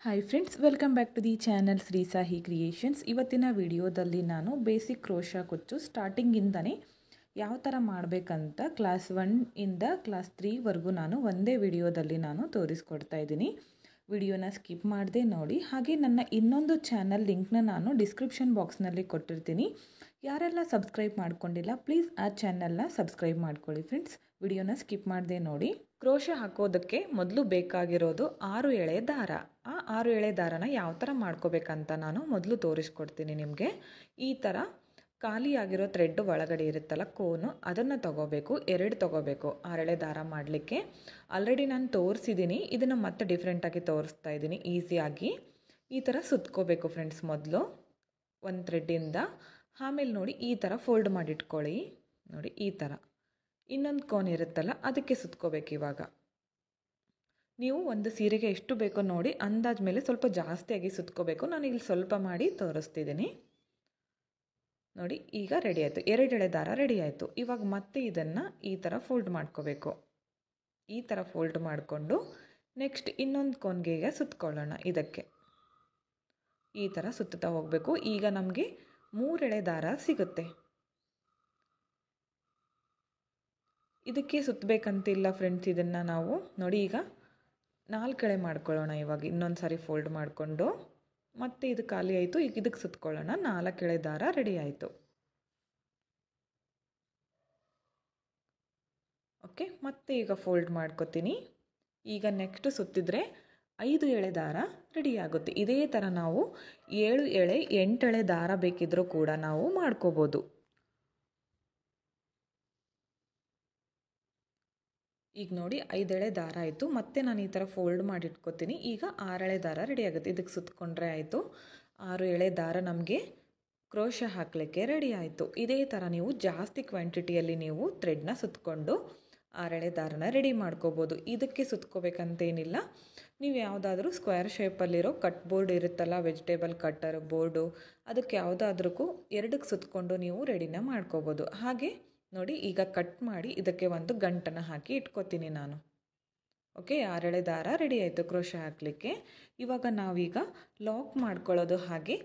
Hi friends, welcome back to the channel Shri Sahi creations. ಇವತ್ತಿನ ವಿಡಿಯೋದಲ್ಲಿ ನಾನು ಬೇಸಿಕ್ ಕ್ರೋಶಾ ಕುಚ್ಚು ಸ್ಟಾರ್ಟಿಂಗಿಂದನೇ ಯಾವ ಥರ ಮಾಡಬೇಕಂತ ಕ್ಲಾಸ್ 1 ಇಂದ ಕ್ಲಾಸ್ 3ವರೆಗೂ ನಾನು ಒಂದೇ ವಿಡಿಯೋದಲ್ಲಿ ನಾನು ತೋರಿಸ್ಕೊಡ್ತಾ ಇದ್ದೀನಿ. ವಿಡಿಯೋನ ಸ್ಕಿಪ್ ಮಾಡದೆ ನೋಡಿ. ಹಾಗೆ ನನ್ನ ಇನ್ನೊಂದು ಚಾನಲ್ ಲಿಂಕ್ನ ನಾನು ಡಿಸ್ಕ್ರಿಪ್ಷನ್ ಬಾಕ್ಸ್ನಲ್ಲಿ ಕೊಟ್ಟಿರ್ತೀನಿ. ಯಾರೆಲ್ಲ ಸಬ್ಸ್ಕ್ರೈಬ್ ಮಾಡ್ಕೊಂಡಿಲ್ಲ ಪ್ಲೀಸ್ ಆ ಚಾನಲ್ನ ಸಬ್ಸ್ಕ್ರೈಬ್ ಮಾಡ್ಕೊಳ್ಳಿ ಫ್ರೆಂಡ್ಸ್. ವಿಡಿಯೋನ ಸ್ಕಿಪ್ ಮಾಡದೆ ನೋಡಿ. ಕ್ರೋಶಾ ಹಾಕೋದಕ್ಕೆ ಮೊದಲು ಬೇಕಾಗಿರೋದು 6 ಎಳೆ ದಾರ. ಆ 6 ಎಳೆ ದಾರನ ಯಾವ ಥರ ಮಾಡ್ಕೋಬೇಕಂತ ನಾನು ಮೊದಲು ತೋರಿಸ್ಕೊಡ್ತೀನಿ ನಿಮಗೆ. ಈ ಥರ ಖಾಲಿಯಾಗಿರೋ ಥ್ರೆಡ್ ಒಳಗಡೆ ಇರುತ್ತಲ್ಲ ಕೋನು, ಅದನ್ನು ತಗೋಬೇಕು. 2 ತಗೋಬೇಕು 6 ಎಳೆ ದಾರ ಮಾಡಲಿಕ್ಕೆ. ಆಲ್ರೆಡಿ ನಾನು ತೋರಿಸಿದ್ದೀನಿ, ಇದನ್ನು ಮತ್ತೆ ಡಿಫ್ರೆಂಟಾಗಿ ತೋರಿಸ್ತಾ ಇದ್ದೀನಿ ಈಸಿಯಾಗಿ. ಈ ಥರ ಸುತ್ಕೋಬೇಕು ಫ್ರೆಂಡ್ಸ್ ಮೊದಲು ಒಂದು ಥ್ರೆಡ್ಡಿಂದ. ಆಮೇಲೆ ನೋಡಿ ಈ ಥರ ಫೋಲ್ಡ್ ಮಾಡಿಟ್ಕೊಳ್ಳಿ. ನೋಡಿ ಈ ಥರ ಇನ್ನೊಂದು ಕೋನ್ ಇರುತ್ತಲ್ಲ ಅದಕ್ಕೆ ಸುತ್ಕೋಬೇಕು. ಇವಾಗ ನೀವು ಒಂದು ಸೀರೆಗೆ ಎಷ್ಟು ಬೇಕೋ ನೋಡಿ ಅಂದಾಜು ಮೇಲೆ ಸ್ವಲ್ಪ ಜಾಸ್ತಿಯಾಗಿ ಸುತ್ಕೋಬೇಕು. ನಾನು ಇಲ್ಲಿ ಸ್ವಲ್ಪ ಮಾಡಿ ತೋರಿಸ್ತಿದ್ದೀನಿ. ನೋಡಿ ಈಗ ರೆಡಿ ಆಯಿತು, 2 ಎಳೆ ದಾರ ರೆಡಿ ಆಯಿತು. ಇವಾಗ ಮತ್ತೆ ಇದನ್ನು ಈ ಥರ ಫೋಲ್ಡ್ ಮಾಡ್ಕೋಬೇಕು. ಈ ಥರ ಫೋಲ್ಡ್ ಮಾಡಿಕೊಂಡು ನೆಕ್ಸ್ಟ್ ಇನ್ನೊಂದು ಕೋನ್ಗೆ ಈಗ ಸುತ್ಕೊಳ್ಳೋಣ. ಇದಕ್ಕೆ ಈ ಥರ ಸುತ್ತಾ ಹೋಗಬೇಕು. ಈಗ ನಮಗೆ 3 ಎಳೆ ದಾರ ಸಿಗುತ್ತೆ. ಇದಕ್ಕೆ ಸುತ್ತಬೇಕಂತಿಲ್ಲ ಫ್ರೆಂಡ್ಸ್. ಇದನ್ನು ನಾವು ನೋಡಿ ಈಗ 4 ಎಳೆ ಮಾಡ್ಕೊಳ್ಳೋಣ. ಇವಾಗ ಇನ್ನೊಂದು ಸಾರಿ ಫೋಲ್ಡ್ ಮಾಡಿಕೊಂಡು ಮತ್ತೆ ಇದು ಖಾಲಿ ಆಯಿತು. ಈಗ ಇದಕ್ಕೆ ಸುತ್ಕೊಳ್ಳೋಣ. 4 ಎಳೆ ದಾರ ರೆಡಿ ಆಯಿತು. ಓಕೆ, ಮತ್ತೆ ಈಗ ಫೋಲ್ಡ್ ಮಾಡ್ಕೊತೀನಿ. ಈಗ ನೆಕ್ಸ್ಟ್ ಸುತ್ತಿದ್ರೆ 5 ಎಳೆ ದಾರ ರೆಡಿ ಆಗುತ್ತೆ. ಇದೇ ಥರ ನಾವು 7 ಎಳೆ 8 ಎಳೆ ದಾರ ಬೇಕಿದ್ರೂ ಕೂಡ ನಾವು ಮಾಡ್ಕೋಬೋದು. ಈಗ ನೋಡಿ 5 ಎಳೆ ದಾರ ಆಯಿತು. ಮತ್ತೆ ನಾನು ಈ ಥರ ಫೋಲ್ಡ್ ಮಾಡಿ ಇಟ್ಕೋತೀನಿ. ಈಗ 6 ಎಳೆ ದಾರ ರೆಡಿ ಆಗುತ್ತೆ. ಇದಕ್ಕೆ ಸುತ್ತಕೊಂಡ್ರೆ ಆಯಿತು. 6 ಎಳೆ ದಾರ ನಮಗೆ ಕ್ರೋಶಾ ಹಾಕಲಿಕ್ಕೆ ರೆಡಿ ಆಯಿತು. ಇದೇ ಥರ ನೀವು ಜಾಸ್ತಿ ಕ್ವಾಂಟಿಟಿಯಲ್ಲಿ ನೀವು ಥ್ರೆಡ್ನ ಸುತ್ತಕೊಂಡು 6 ಎಳೆ ದಾರನ ರೆಡಿ ಮಾಡ್ಕೋಬೋದು. ಇದಕ್ಕೆ ಸುತ್ಕೋಬೇಕಂತೇನಿಲ್ಲ. ನೀವು ಯಾವುದಾದ್ರೂ ಸ್ಕ್ವೇರ್ ಶೇಪಲ್ಲಿರೋ ಕಟ್ ಬೋರ್ಡ್ ಇರುತ್ತಲ್ಲ, ವೆಜಿಟೇಬಲ್ ಕಟ್ಟರ್ ಬೋರ್ಡು, ಅದಕ್ಕೆ ಯಾವುದಾದ್ರೂ 2ಕ್ಕೆ ಸುತ್ತಕೊಂಡು ನೀವು ರೆಡಿನ ಮಾಡ್ಕೋಬೋದು. ಹಾಗೆ ನೋಡಿ ಈಗ ಕಟ್ ಮಾಡಿ ಇದಕ್ಕೆ ಒಂದು ಗಂಟನ್ನು ಹಾಕಿ ಇಟ್ಕೋತೀನಿ ನಾನು. ಓಕೆ, 6 ಎಳೆ ದಾರ ರೆಡಿ ಆಯಿತು ಕ್ರೋಶಾ ಹಾಕಲಿಕ್ಕೆ. ಇವಾಗ ನಾವೀಗ ಲಾಕ್ ಮಾಡ್ಕೊಳ್ಳೋದು ಹಾಗೆ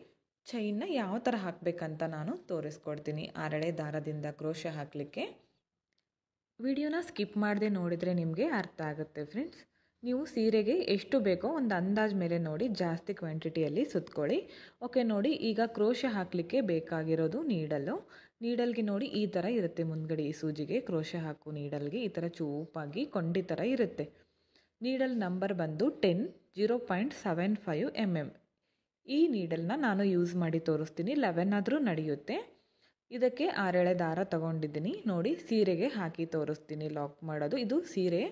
ಚೈನ್ನ ಯಾವ ಥರ ಹಾಕಬೇಕಂತ ನಾನು ತೋರಿಸ್ಕೊಡ್ತೀನಿ 6 ಎಳೆ ದಾರದಿಂದ ಕ್ರೋಶಾ ಹಾಕಲಿಕ್ಕೆ. ವಿಡಿಯೋನ ಸ್ಕಿಪ್ ಮಾಡದೆ ನೋಡಿದರೆ ನಿಮಗೆ ಅರ್ಥ ಆಗುತ್ತೆ ಫ್ರೆಂಡ್ಸ್. ನೀವು ಸೀರೆಗೆ ಎಷ್ಟು ಬೇಕೋ ಒಂದು ಅಂದಾಜು ಮೇಲೆ ನೋಡಿ ಜಾಸ್ತಿ ಕ್ವಾಂಟಿಟಿಯಲ್ಲಿ ಸುತ್ಕೊಳ್ಳಿ. ಓಕೆ, ನೋಡಿ ಈಗ ಕ್ರೋಶಾ ಹಾಕಲಿಕ್ಕೆ ಬೇಕಾಗಿರೋದು ನೀಡಲ್ಗೆ ನೋಡಿ ಈ ಥರ ಇರುತ್ತೆ. ಮುಂದ್ಗಡೆ ಈ ಸೂಜಿಗೆ ಕ್ರೋಶಾ ಹಾಕು ನೀಡಲ್ಗೆ ಈ ಥರ ಚೂಪಾಗಿ ಕೊಂಡಿ ಥರ ಇರುತ್ತೆ. ನೀಡಲ್ ನಂಬರ್ ಬಂದು 10 0.75 mm. ಈ ನೀಡಲ್ನ ನಾನು ಯೂಸ್ ಮಾಡಿ ತೋರಿಸ್ತೀನಿ. 11 ಆದರೂ ನಡೆಯುತ್ತೆ. ಇದಕ್ಕೆ 6 ಎಳೆ ದಾರ ತಗೊಂಡಿದ್ದೀನಿ. ನೋಡಿ ಸೀರೆಗೆ ಹಾಕಿ ತೋರಿಸ್ತೀನಿ ಲಾಕ್ ಮಾಡೋದು. ಇದು ಸೀರೆ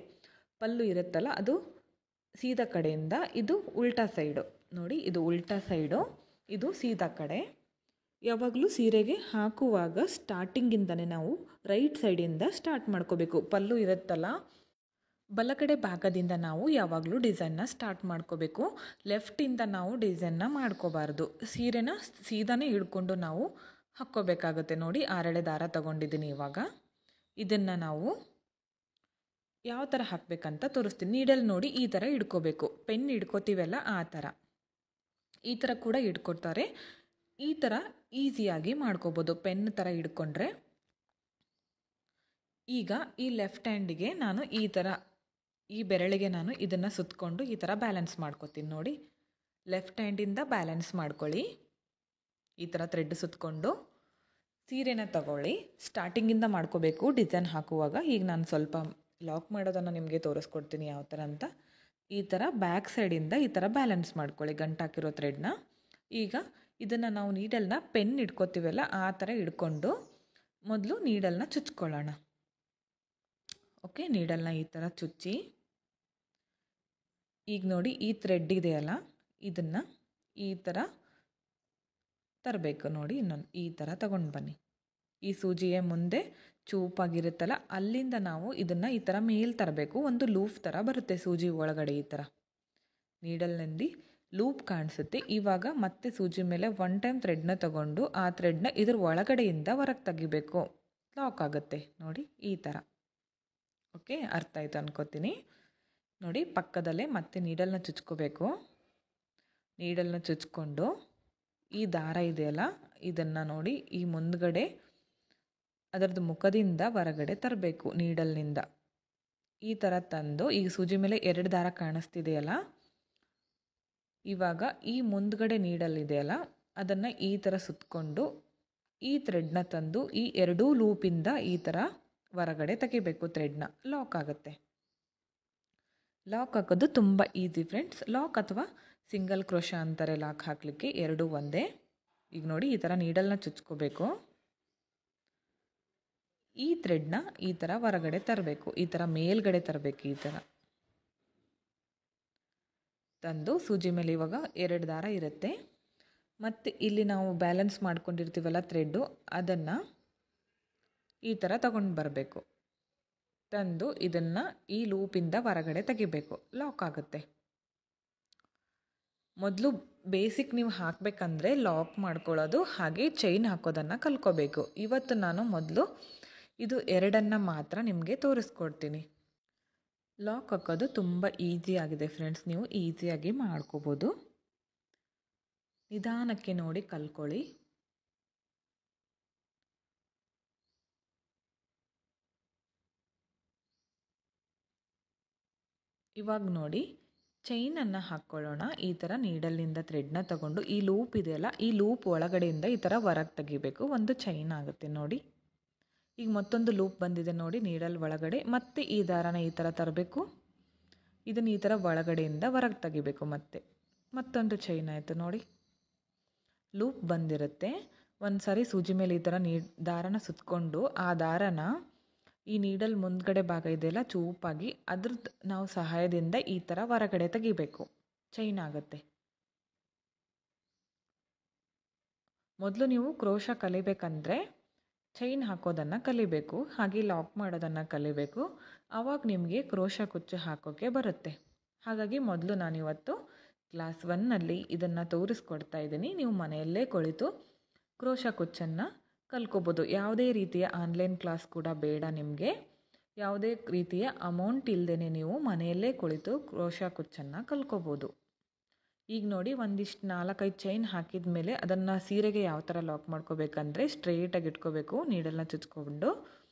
ಪಲ್ಲು ಇರುತ್ತಲ್ಲ ಅದು ಸೀದಾ ಕಡೆಯಿಂದ, ಇದು ಉಲ್ಟಾ ಸೈಡು. ನೋಡಿ ಇದು ಉಲ್ಟಾ ಸೈಡು, ಇದು ಸೀದಾ ಕಡೆ. ಯಾವಾಗಲೂ ಸೀರೆಗೆ ಹಾಕುವಾಗ ಸ್ಟಾರ್ಟಿಂಗಿಂದನೇ ನಾವು ರೈಟ್ ಸೈಡಿಂದ ಸ್ಟಾರ್ಟ್ ಮಾಡ್ಕೋಬೇಕು. ಪಲ್ಲು ಇರುತ್ತಲ್ಲ ಬಲಗಡೆ ಭಾಗದಿಂದ ನಾವು ಯಾವಾಗಲೂ ಡಿಸೈನ್ನ ಸ್ಟಾರ್ಟ್ ಮಾಡ್ಕೋಬೇಕು. ಲೆಫ್ಟಿಂದ ನಾವು ಡಿಸೈನ್ನ ಮಾಡ್ಕೋಬಾರ್ದು. ಸೀರೆನ ಸೀದಾನೇ ಹಿಡ್ಕೊಂಡು ನಾವು ಹಾಕ್ಕೋಬೇಕಾಗುತ್ತೆ. ನೋಡಿ 6 ಎಳೆ ದಾರ ತಗೊಂಡಿದ್ದೀನಿ. ಇವಾಗ ಇದನ್ನು ನಾವು ಯಾವ ಥರ ಹಾಕಬೇಕಂತ ತೋರಿಸ್ತೀನಿ. ನೀಡಲ್ ನೋಡಿ ಈ ಥರ ಹಿಡ್ಕೋಬೇಕು. ಪೆನ್ ಹಿಡ್ಕೋತೀವಲ್ಲ ಆ ಥರ, ಈ ಥರ ಕೂಡ ಹಿಡ್ಕೊಡ್ತಾರೆ. ಈ ಥರ ಈಸಿಯಾಗಿ ಮಾಡ್ಕೋಬೋದು ಪೆನ್ ಥರ ಹಿಡ್ಕೊಂಡ್ರೆ. ಈಗ ಈ ಲೆಫ್ಟ್ ಹ್ಯಾಂಡಿಗೆ ನಾನು ಈ ಥರ ಈ ಬೆರಳಿಗೆ ನಾನು ಇದನ್ನು ಸುತ್ತಕೊಂಡು ಈ ಥರ ಬ್ಯಾಲೆನ್ಸ್ ಮಾಡ್ಕೋತೀನಿ. ನೋಡಿ ಲೆಫ್ಟ್ ಹ್ಯಾಂಡಿಂದ ಬ್ಯಾಲೆನ್ಸ್ ಮಾಡ್ಕೊಳ್ಳಿ. ಈ ಥರ ಥ್ರೆಡ್ ಸುತ್ತಕೊಂಡು ಸೀರೆನ ತಗೊಳ್ಳಿ. ಸ್ಟಾರ್ಟಿಂಗಿಂದ ಮಾಡ್ಕೋಬೇಕು ಡಿಸೈನ್ ಹಾಕುವಾಗ. ಈಗ ನಾನು ಸ್ವಲ್ಪ ಲಾಕ್ ಮಾಡೋದನ್ನು ನಿಮಗೆ ತೋರಿಸ್ಕೊಡ್ತೀನಿ ಯಾವ ಥರ ಅಂತ. ಈ ಥರ ಬ್ಯಾಕ್ ಸೈಡಿಂದ ಈ ಥರ ಬ್ಯಾಲೆನ್ಸ್ ಮಾಡ್ಕೊಳ್ಳಿ ಗಂಟಾಕಿರೋ ಥ್ರೆಡ್ನ. ಈಗ ಇದನ್ನು ನಾವು ನೀಡಲ್ನ ಪೆನ್ ಹಿಡ್ಕೋತೀವಲ್ಲ ಆ ಥರ ಹಿಡ್ಕೊಂಡು ಮೊದಲು ನೀಡಲ್ನ ಚುಚ್ಕೊಳ್ಳೋಣ. ಓಕೆ, ನೀಡಲ್ನ ಈ ಥರ ಚುಚ್ಚಿ ಈಗ ನೋಡಿ ಈ ಥ್ರೆಡ್ ಇದೆಯಲ್ಲ ಇದನ್ನು ಈ ಥರ ತರಬೇಕು. ನೋಡಿ ಇನ್ನೊಂದು ಈ ಥರ ತಗೊಂಡು ಬನ್ನಿ. ಈ ಸೂಜಿಯ ಮುಂದೆ ಚೂಪಾಗಿರುತ್ತಲ್ಲ ಅಲ್ಲಿಂದ ನಾವು ಇದನ್ನು ಈ ಥರ ಮೇಲೆ ತರಬೇಕು. ಒಂದು ಲೂಪ್ ಥರ ಬರುತ್ತೆ ಸೂಜಿ ಒಳಗಡೆ. ಈ ಥರ ನೀಡಲ್ನಲ್ಲಿ ಲೂಪ್ ಕಾಣಿಸುತ್ತೆ. ಇವಾಗ ಮತ್ತೆ ಸೂಜಿ ಮೇಲೆ 1 ಟೈಮ್ ಥ್ರೆಡ್ನ ತಗೊಂಡು ಆ ಥ್ರೆಡ್ನ ಇದ್ರ ಒಳಗಡೆಯಿಂದ ಹೊರಗೆ ತೆಗಿಬೇಕು. ಲಾಕ್ ಆಗುತ್ತೆ ನೋಡಿ ಈ ಥರ. ಓಕೆ, ಅರ್ಥ ಆಯಿತು ಅನ್ಕೋತೀನಿ. ನೋಡಿ ಪಕ್ಕದಲ್ಲೇ ಮತ್ತೆ ನೀಡಲ್ನ ಚುಚ್ಕೋಬೇಕು. ನೀಡಲ್ನ ಚುಚ್ಕೊಂಡು ಈ ದಾರ ಇದೆಯಲ್ಲ ಇದನ್ನು ನೋಡಿ ಈ ಮುಂದ್ಗಡೆ ಅದರದ್ದು ಮುಖದಿಂದ ಹೊರಗಡೆ ತರಬೇಕು ನೀಡಲ್ನಿಂದ. ಈ ಥರ ತಂದು ಈಗ ಸೂಜಿ ಮೇಲೆ 2 ದಾರ ಕಾಣಿಸ್ತಿದೆಯಲ್ಲ, ಇವಾಗ ಈ ಮುಂದ್ಗಡೆ ನೀಡಲ್ ಇದೆಯಲ್ಲ ಅದನ್ನು ಈ ಥರ ಸುತ್ತಕೊಂಡು ಈ ಥ್ರೆಡ್ನ ತಂದು ಈ 2 ಲೂಪಿಂದ ಈ ಥರ ಹೊರಗಡೆ ತೆಗಿಬೇಕು. ಥ್ರೆಡ್ನ ಲಾಕ್ ಆಗುತ್ತೆ. ಲಾಕ್ ಹಾಕೋದು ತುಂಬ ಈಸಿ ಫ್ರೆಂಡ್ಸ್. ಲಾಕ್ ಅಥವಾ ಸಿಂಗಲ್ ಕ್ರೋಶ ಅಂತಾರೆ ಲಾಕ್ ಹಾಕಲಿಕ್ಕೆ, ಎರಡೂ ಒಂದೇ. ಈಗ ನೋಡಿ ಈ ಥರ ನೀಡಲ್ನ ಚುಚ್ಕೋಬೇಕು. ಈ ಥ್ರೆಡ್ನ ಈ ಥರ ಹೊರಗಡೆ ತರಬೇಕು, ಈ ಥರ ಮೇಲ್ಗಡೆ ತರಬೇಕು. ಈ ಥರ ತಂದು ಸೂಜಿ ಮೇಲೆ ಇವಾಗ 2 ದಾರ ಇರುತ್ತೆ. ಮತ್ತು ಇಲ್ಲಿ ನಾವು ಬ್ಯಾಲೆನ್ಸ್ ಮಾಡ್ಕೊಂಡಿರ್ತೀವಲ್ಲ ಥ್ರೆಡ್ಡು, ಅದನ್ನು ಈ ಥರ ತಗೊಂಡು ಬರಬೇಕು. ತಂದು ಇದನ್ನು ಈ ಲೂಪಿಂದ ಹೊರಗಡೆ ತೆಗಿಬೇಕು, ಲಾಕ್ ಆಗುತ್ತೆ. ಮೊದಲು ಬೇಸಿಕ್ ನೀವು ಹಾಕಬೇಕಂದ್ರೆ ಲಾಕ್ ಮಾಡ್ಕೊಳ್ಳೋದು ಹಾಗೆ ಚೈನ್ ಹಾಕೋದನ್ನು ಕಲ್ಕೋಬೇಕು. ಇವತ್ತು ನಾನು ಮೊದಲು ಇದು 2 ಮಾತ್ರ ನಿಮಗೆ ತೋರಿಸ್ಕೊಡ್ತೀನಿ. ಲಾಕ್ ಹಾಕೋದು ತುಂಬ ಈಸಿ ಆಗಿದೆ ಫ್ರೆಂಡ್ಸ್, ನೀವು ಈಸಿಯಾಗಿ ಮಾಡ್ಕೋಬೋದು. ನಿಧಾನಕ್ಕೆ ನೋಡಿ ಕಲ್ಕೊಳ್ಳಿ. ಇವಾಗ ನೋಡಿ ಚೈನನ್ನು ಹಾಕ್ಕೊಳ್ಳೋಣ. ಈ ಥರ ನೀಡಲ್ನಿಂದ ಥ್ರೆಡ್ನ ತಗೊಂಡು ಈ ಲೂಪ್ ಇದೆಯಲ್ಲ ಈ ಲೂಪ್ ಒಳಗಡೆಯಿಂದ ಈ ಥರ ಹೊರಗೆ ತೆಗಿಬೇಕು. ಒಂದು ಚೈನ್ ಆಗುತ್ತೆ ನೋಡಿ. ಈಗ ಮತ್ತೊಂದು ಲೂಪ್ ಬಂದಿದೆ ನೋಡಿ ನೀಡಲ್ ಒಳಗಡೆ. ಮತ್ತೆ ಈ ದಾರನ ಈ ಥರ ತರಬೇಕು. ಇದನ್ನು ಈ ಥರ ಒಳಗಡೆಯಿಂದ ಹೊರಗೆ ತೆಗಿಬೇಕು. ಮತ್ತೊಂದು ಚೈನ್ ಆಯಿತು ನೋಡಿ. ಲೂಪ್ ಬಂದಿರುತ್ತೆ. ಒಂದು ಸಾರಿ ಸೂಜಿ ಮೇಲೆ ಈ ಥರ ದಾರನ ಸುತ್ತಕೊಂಡು ಆ ದಾರನ ಈ ನೀಡಲ್ ಮುಂದ್ಗಡೆ ಭಾಗ ಇದೆಯಲ್ಲ ಚೂಪಾಗಿ ಅದ್ರದ್ದು ನಾವು ಸಹಾಯದಿಂದ ಈ ಥರ ಹೊರಗಡೆ ತೆಗಿಬೇಕು. ಚೈನ್ ಆಗುತ್ತೆ. ಮೊದಲು ನೀವು ಕ್ರೋಶ ಕಲಿಬೇಕಂದ್ರೆ ಚೈನ್ ಹಾಕೋದನ್ನು ಕಲಿಬೇಕು, ಹಾಗೆ ಲಾಕ್ ಮಾಡೋದನ್ನು ಕಲಿಬೇಕು. ಆವಾಗ ನಿಮಗೆ ಕ್ರೋಶ ಕುಚ್ಚು ಹಾಕೋಕ್ಕೆ ಬರುತ್ತೆ. ಹಾಗಾಗಿ ಮೊದಲು ನಾನಿವತ್ತು ಕ್ಲಾಸ್ 1ನಲ್ಲಿ ಇದನ್ನು ತೋರಿಸ್ಕೊಡ್ತಾ ಇದ್ದೀನಿ. ನೀವು ಮನೆಯಲ್ಲೇ ಕುಳಿತು ಕ್ರೋಶ ಕುಚ್ಚನ್ನು ಕಲ್ಕೋಬೋದು. ಯಾವುದೇ ರೀತಿಯ ಆನ್ಲೈನ್ ಕ್ಲಾಸ್ ಕೂಡ ಬೇಡ ನಿಮಗೆ. ಯಾವುದೇ ರೀತಿಯ ಅಮೌಂಟ್ ಇಲ್ಲದೇ ನೀವು ಮನೆಯಲ್ಲೇ ಕುಳಿತು ಕ್ರೋಶ ಕುಚ್ಚನ್ನು ಕಲ್ಕೋಬೋದು. ಈಗ ನೋಡಿ ಒಂದಿಷ್ಟು 4-5 ಚೈನ್ ಹಾಕಿದ ಮೇಲೆ ಅದನ್ನು ಸೀರೆಗೆ ಯಾವ ಥರ ಲಾಕ್ ಮಾಡ್ಕೋಬೇಕಂದ್ರೆ ಸ್ಟ್ರೇಟಾಗಿ ಇಟ್ಕೋಬೇಕು. ನೀಡಲ್ನ ಚುಚ್ಕೊಂಡು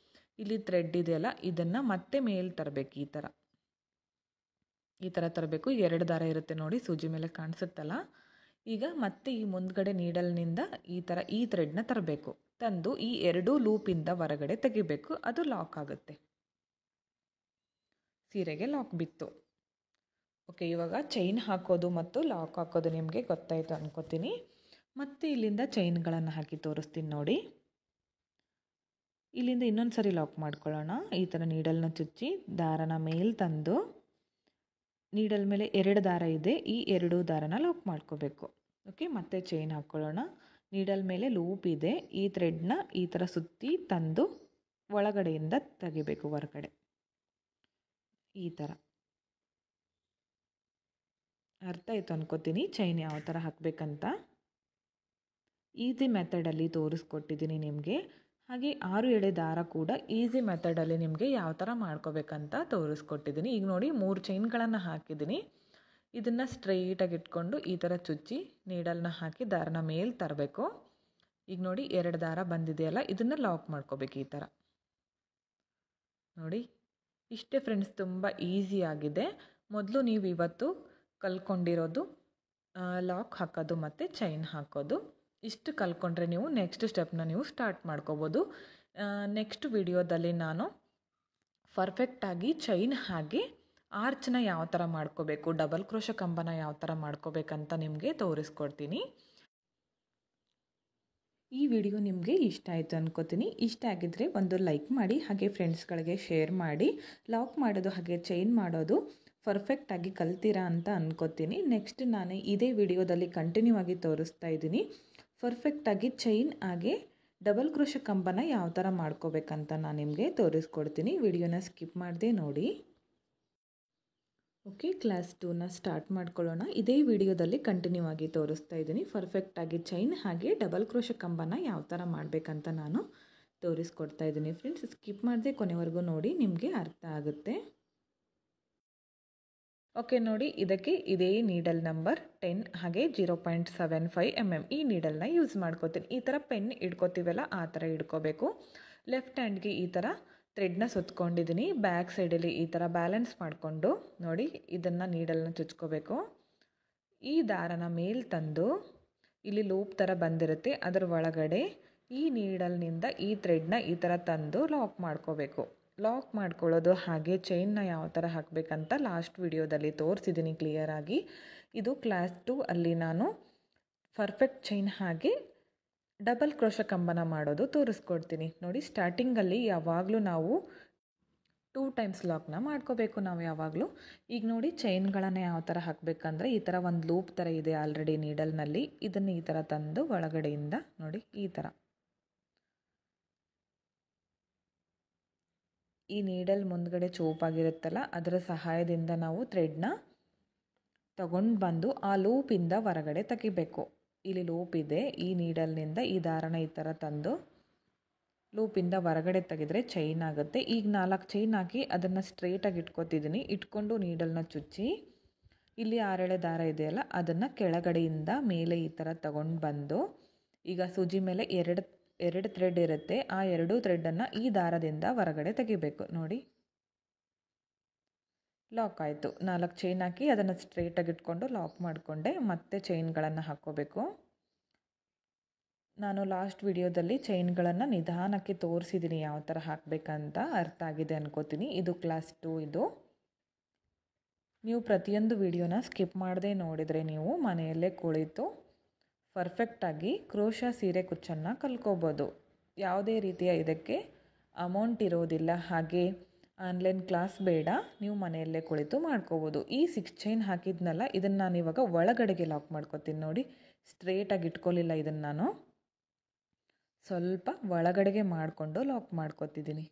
ಇಲ್ಲಿ ಥ್ರೆಡ್ ಇದೆಯಲ್ಲ ಇದನ್ನು ಮತ್ತೆ ಮೇಲೆ ತರಬೇಕು. ಈ ಥರ ತರಬೇಕು. 2 ದಾರ ಇರುತ್ತೆ ನೋಡಿ ಸೂಜಿ ಮೇಲೆ ಕಾಣಿಸುತ್ತಲ್ಲ. ಈಗ ಮತ್ತೆ ಈ ಮುಂದ್ಗಡೆ ನೀಡಲ್ನಿಂದ ಈ ಥರ ಈ ಥ್ರೆಡ್ನ ತರಬೇಕು. ತಂದು ಈ 2 ಲೂಪಿಂದ ಹೊರಗಡೆ ತೆಗಿಬೇಕು. ಅದು ಲಾಕ್ ಆಗುತ್ತೆ. ಸೀರೆಗೆ ಲಾಕ್ ಬಿತ್ತು. ಓಕೆ, ಇವಾಗ ಚೈನ್ ಹಾಕೋದು ಮತ್ತು ಲಾಕ್ ಹಾಕೋದು ನಿಮಗೆ ಗೊತ್ತಾಯಿತು ಅನ್ಕೋತೀನಿ. ಮತ್ತೆ ಇಲ್ಲಿಂದ ಚೈನ್ಗಳನ್ನು ಹಾಕಿ ತೋರಿಸ್ತೀನಿ ನೋಡಿ. ಇಲ್ಲಿಂದ ಇನ್ನೊಂದು ಸರಿ ಲಾಕ್ ಮಾಡ್ಕೊಳ್ಳೋಣ. ಈ ಥರ ನೀಡಲ್ನ ಚುಚ್ಚಿ ದಾರನ ಮೇಲೆ ತಂದು ನೀಡಲ್ ಮೇಲೆ 2 ದಾರ ಇದೆ, ಈ 2 ದಾರನ ಲಾಕ್ ಮಾಡ್ಕೋಬೇಕು. ಓಕೆ, ಮತ್ತೆ ಚೈನ್ ಹಾಕ್ಕೊಳ್ಳೋಣ. ನೀಡಲ್ ಮೇಲೆ ಲೂಪ್ ಇದೆ, ಈ ಥ್ರೆಡ್ನ ಈ ಥರ ಸುತ್ತಿ ತಂದು ಒಳಗಡೆಯಿಂದ ತೆಗಿಬೇಕು ಹೊರಗಡೆ. ಈ ಥರ ಅರ್ಥ ಆಯಿತು ಅನ್ಕೋತೀನಿ ಚೈನ್ ಯಾವ ಥರ ಹಾಕಬೇಕಂತ. ಈಸಿ ಮೆಥಡಲ್ಲಿ ತೋರಿಸ್ಕೊಟ್ಟಿದ್ದೀನಿ ನಿಮಗೆ. ಹಾಗೆ 6 ಎಳೆ ದಾರ ಕೂಡ ಈಸಿ ಮೆಥಡಲ್ಲಿ ನಿಮಗೆ ಯಾವ ಥರ ಮಾಡ್ಕೋಬೇಕಂತ ತೋರಿಸ್ಕೊಟ್ಟಿದ್ದೀನಿ. ಈಗ ನೋಡಿ 3 ಚೈನ್ಗಳನ್ನು ಹಾಕಿದ್ದೀನಿ. ಇದನ್ನು ಸ್ಟ್ರೈಟಾಗಿ ಇಟ್ಕೊಂಡು ಈ ಥರ ಚುಚ್ಚಿ ನೀಡಲ್ನ ಹಾಕಿ ದಾರನ ಮೇಲೆ ತರಬೇಕು. ಈಗ ನೋಡಿ 2 ದಾರ ಬಂದಿದೆಯಲ್ಲ ಇದನ್ನು ಲಾಕ್ ಮಾಡ್ಕೋಬೇಕು. ಈ ಥರ ನೋಡಿ. ಇಷ್ಟೇ ಫ್ರೆಂಡ್ಸ್, ತುಂಬ ಈಸಿ ಆಗಿದೆ. ಮೊದಲು ನೀವು ಇವತ್ತು ಕಲ್ತ್ಕೊಂಡಿರೋದು ಲಾಕ್ ಹಾಕೋದು ಮತ್ತು ಚೈನ್ ಹಾಕೋದು. ಇಷ್ಟು ಕಲ್ತ್ಕೊಂಡ್ರೆ ನೀವು ನೆಕ್ಸ್ಟ್ ಸ್ಟೆಪ್ನ ನೀವು ಸ್ಟಾರ್ಟ್ ಮಾಡ್ಕೋಬೋದು. ನೆಕ್ಸ್ಟ್ ವಿಡಿಯೋದಲ್ಲಿ ನಾನು ಪರ್ಫೆಕ್ಟಾಗಿ ಚೈನ್ ಹಾಗೆ ಆರ್ಚ್ನ ಯಾವ ಥರ ಮಾಡ್ಕೋಬೇಕು, ಡಬಲ್ ಕ್ರೋಶ ಕಂಬನ ಯಾವ ಥರ ಮಾಡ್ಕೋಬೇಕಂತ ನಿಮಗೆ ತೋರಿಸ್ಕೊಡ್ತೀನಿ. ಈ ವಿಡಿಯೋ ನಿಮಗೆ ಇಷ್ಟ ಆಯಿತು ಅನ್ಕೋತೀನಿ. ಇಷ್ಟ ಆಗಿದ್ದರೆ ಒಂದು ಲೈಕ್ ಮಾಡಿ, ಹಾಗೆ ಫ್ರೆಂಡ್ಸ್ಗಳಿಗೆ ಶೇರ್ ಮಾಡಿ. ಲಾಕ್ ಮಾಡೋದು ಹಾಗೆ ಚೈನ್ ಮಾಡೋದು ಪರ್ಫೆಕ್ಟಾಗಿ ಕಲ್ತೀರಾ ಅಂತ ಅನ್ಕೋತೀನಿ. ನೆಕ್ಸ್ಟ್ ನಾನು ಇದೇ ವಿಡಿಯೋದಲ್ಲಿ ಕಂಟಿನ್ಯೂ ಆಗಿ ತೋರಿಸ್ತಾ ಇದ್ದೀನಿ. ಪರ್ಫೆಕ್ಟಾಗಿ ಚೈನ್ ಹಾಗೆ ಡಬಲ್ ಕ್ರೋಶ ಕಂಬನ ಯಾವ ಥರ ಮಾಡ್ಕೋಬೇಕಂತ ನಾನು ನಿಮಗೆ ತೋರಿಸ್ಕೊಡ್ತೀನಿ. ವಿಡಿಯೋನ ಸ್ಕಿಪ್ ಮಾಡದೆ ನೋಡಿ. ಓಕೆ, ಕ್ಲಾಸ್ 2ನ ಸ್ಟಾರ್ಟ್ ಮಾಡ್ಕೊಳ್ಳೋಣ. ಇದೇ ವಿಡಿಯೋದಲ್ಲಿ ಕಂಟಿನ್ಯೂ ಆಗಿ ತೋರಿಸ್ತಾ ಇದ್ದೀನಿ. ಪರ್ಫೆಕ್ಟಾಗಿ ಚೈನ್ ಹಾಗೆ ಡಬಲ್ ಕ್ರೋಶ ಕಂಬನ ಯಾವ ಥರ ಮಾಡಬೇಕಂತ ನಾನು ತೋರಿಸ್ಕೊಡ್ತಾ ಇದ್ದೀನಿ. ಫ್ರೆಂಡ್ಸ್, ಸ್ಕಿಪ್ ಮಾಡದೆ ಕೊನೆವರೆಗೂ ನೋಡಿ, ನಿಮಗೆ ಅರ್ಥ ಆಗುತ್ತೆ. ಓಕೆ ನೋಡಿ, ಇದಕ್ಕೆ ಇದೇ ನೀಡಲ್ ನಂಬರ್ 10 ಹಾಗೆ 0.75 mm ಈ ನೀಡಲ್ನ ಯೂಸ್ ಮಾಡ್ಕೋತೀನಿ. ಈ ಥರ ಪೆನ್ ಇಡ್ಕೋತೀವಲ್ಲ ಆ ಥರ ಇಡ್ಕೋಬೇಕು. ಲೆಫ್ಟ್ ಹ್ಯಾಂಡ್ಗೆ ಈ ಥರ ಥ್ರೆಡ್ನ ಸುತ್ಕೊಂಡಿದ್ದೀನಿ. ಬ್ಯಾಕ್ ಸೈಡಲ್ಲಿ ಈ ಥರ ಬ್ಯಾಲೆನ್ಸ್ ಮಾಡಿಕೊಂಡು ನೋಡಿ ಇದನ್ನು ನೀಡಲ್ನ ಚುಚ್ಕೋಬೇಕು. ಈ ದಾರನ ಮೇಲೆ ತಂದು ಇಲ್ಲಿ ಲೂಪ್ ಥರ ಬಂದಿರುತ್ತೆ, ಅದರ ಒಳಗಡೆ ಈ ನೀಡಲ್ನಿಂದ ಈ ಥ್ರೆಡ್ನ ಈ ಥರ ತಂದು ಲಾಕ್ ಮಾಡ್ಕೋಬೇಕು. ಲಾಕ್ ಮಾಡ್ಕೊಳ್ಳೋದು ಹಾಗೆ ಚೈನ್ನ ಯಾವ ಥರ ಹಾಕಬೇಕಂತ ಲಾಸ್ಟ್ ವಿಡಿಯೋದಲ್ಲಿ ತೋರಿಸಿದ್ದೀನಿ ಕ್ಲಿಯರಾಗಿ. ಇದು ಕ್ಲಾಸ್ 2 ಅಲ್ಲಿ ನಾನು ಪರ್ಫೆಕ್ಟ್ ಚೈನ್ ಹಾಗೆ ಡಬಲ್ ಕ್ರೋಶೆ ಕಂಬನ ಮಾಡೋದು ತೋರಿಸ್ಕೊಡ್ತೀನಿ. ನೋಡಿ, ಸ್ಟಾರ್ಟಿಂಗಲ್ಲಿ ಯಾವಾಗಲೂ ನಾವು 2 ಟೈಮ್ಸ್ ಲಾಕ್ನ ಮಾಡ್ಕೋಬೇಕು ನಾವು ಯಾವಾಗಲೂ. ಈಗ ನೋಡಿ ಚೈನ್ಗಳನ್ನು ಯಾವ ಥರ ಹಾಕಬೇಕಂದ್ರೆ ಈ ಥರ ಒಂದು ಲೂಪ್ ಥರ ಇದೆ ಆಲ್ರೆಡಿ ನೀಡಲ್ನಲ್ಲಿ. ಇದನ್ನು ಈ ಥರ ತಂದು ಒಳಗಡೆಯಿಂದ ನೋಡಿ ಈ ಥರ ಈ ನೀಡಲ್ ಮುಂದ್ಗಡೆ ಚೋಪಾಗಿರುತ್ತಲ್ಲ ಅದರ ಸಹಾಯದಿಂದ ನಾವು ಥ್ರೆಡ್ನ ತಗೊಂಡು ಬಂದು ಆ ಲೂಪಿಂದ ಹೊರಗಡೆ ತೆಗಿಬೇಕು. ಇಲ್ಲಿ ಲೂಪ್ ಇದೆ, ಈ ನೀಡಲ್ನಿಂದ ಈ ದಾರನ ಈ ಥರ ತಂದು ಲೂಪಿಂದ ಹೊರಗಡೆ ತೆಗೆದ್ರೆ ಚೈನ್ ಆಗುತ್ತೆ. ಈಗ 4 ಚೈನ್ ಹಾಕಿ ಅದನ್ನು ಸ್ಟ್ರೇಟಾಗಿ ಇಟ್ಕೊತಿದ್ದೀನಿ. ಇಟ್ಕೊಂಡು ನೀಡಲ್ನ ಚುಚ್ಚಿ ಇಲ್ಲಿ 6 ಎಳೆ ದಾರ ಇದೆಯಲ್ಲ ಅದನ್ನು ಕೆಳಗಡೆಯಿಂದ ಮೇಲೆ ಈ ಥರ ತಗೊಂಡು ಬಂದು ಈಗ ಸೂಜಿ ಮೇಲೆ ಎರಡು ಥ್ರೆಡ್ ಇರುತ್ತೆ, ಆ 2 ಥ್ರೆಡನ್ನು ಈ ದಾರದಿಂದ ಹೊರಗಡೆ ತೆಗಿಬೇಕು. ನೋಡಿ ಲಾಕ್ ಆಯಿತು. 4 ಚೈನ್ ಹಾಕಿ ಅದನ್ನು ಸ್ಟ್ರೇಟಾಗಿ ಇಟ್ಕೊಂಡು ಲಾಕ್ ಮಾಡಿಕೊಂಡೆ. ಮತ್ತೆ ಚೈನ್ಗಳನ್ನು ಹಾಕ್ಕೋಬೇಕು. ನಾನು ಲಾಸ್ಟ್ ವಿಡಿಯೋದಲ್ಲಿ ಚೈನ್ಗಳನ್ನು ನಿಧಾನಕ್ಕೆ ತೋರಿಸಿದ್ದೀನಿ ಯಾವ ಥರ ಹಾಕಬೇಕಂತ. ಅರ್ಥ ಆಗಿದೆ ಅನ್ಕೋತೀನಿ. ಇದು ಕ್ಲಾಸ್ 2 ಇದು. ನೀವು ಪ್ರತಿಯೊಂದು ವಿಡಿಯೋನ ಸ್ಕಿಪ್ ಮಾಡದೆ ನೋಡಿದರೆ ನೀವು ಮನೆಯಲ್ಲೇ ಕುಳಿತು ಪರ್ಫೆಕ್ಟಾಗಿ ಕ್ರೋಶಾ ಸೀರೆ ಕುಚ್ಚನ್ನು ಕಲ್ಕೋಬೋದು. ಯಾವುದೇ ರೀತಿಯ ಇದಕ್ಕೆ ಅಮೌಂಟ್ ಇರೋದಿಲ್ಲ, ಹಾಗೆ ಆನ್ಲೈನ್ ಕ್ಲಾಸ್ ಬೇಡ, ನೀವು ಮನೆಯಲ್ಲೇ ಕುಳಿತು ಮಾಡ್ಕೋಬೋದು. ಈ 6 ಚೈನ್ ಹಾಕಿದ್ನಲ್ಲ ಇದನ್ನು ನಾನು ಇವಾಗ ಒಳಗಡೆಗೆ ಲಾಕ್ ಮಾಡ್ಕೋತೀನಿ. ನೋಡಿ, ಸ್ಟ್ರೇಟಾಗಿ ಇಟ್ಕೊಳ್ಳಿಲ್ಲ, ಇದನ್ನು ನಾನು ಸ್ವಲ್ಪ ಒಳಗಡೆಗೆ ಮಾಡಿಕೊಂಡು ಲಾಕ್ ಮಾಡ್ಕೋತಿದ್ದೀನಿ.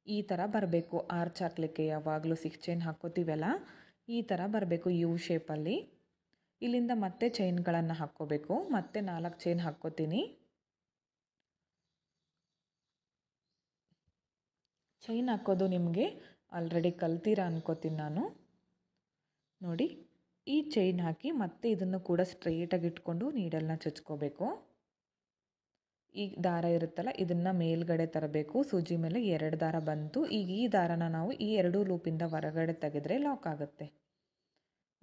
ಈ ಥರ ಬರಬೇಕು ಆರ್ಚ್ ಹಾಕ್ಲಿಕ್ಕೆ. ಯಾವಾಗಲೂ 6 ಚೈನ್ ಹಾಕ್ಕೋತೀವಲ್ಲ ಈ ಥರ ಬರಬೇಕು ಯು ಶೇಪಲ್ಲಿ. ಇಲ್ಲಿಂದ ಮತ್ತೆ ಚೈನ್ಗಳನ್ನು ಹಾಕ್ಕೋಬೇಕು. ಮತ್ತೆ 4 ಚೈನ್ ಹಾಕ್ಕೋತೀನಿ. ಚೈನ್ ಹಾಕೋದು ನಿಮಗೆ ಆಲ್ರೆಡಿ ಕಲ್ತೀರಾ ಅನ್ಕೋತೀನಿ ನಾನು. ನೋಡಿ, ಈ ಚೈನ್ ಹಾಕಿ ಮತ್ತೆ ಇದನ್ನು ಕೂಡ ಸ್ಟ್ರೇಟಾಗಿ ಇಟ್ಕೊಂಡು ನೀಡಲ್ನ ಚುಚ್ಕೋಬೇಕು. ಈ ದಾರ ಇರುತ್ತಲ್ಲ ಇದನ್ನು ಮೇಲ್ಗಡೆ ತರಬೇಕು. ಸೂಜಿ ಮೇಲೆ 2 ದಾರ ಬಂತು. ಈಗ ಈ ದಾರನ ನಾವು ಈ 2 ಲೂಪಿಂದ ಹೊರಗಡೆ ತೆಗೆದ್ರೆ ಲಾಕ್ ಆಗುತ್ತೆ.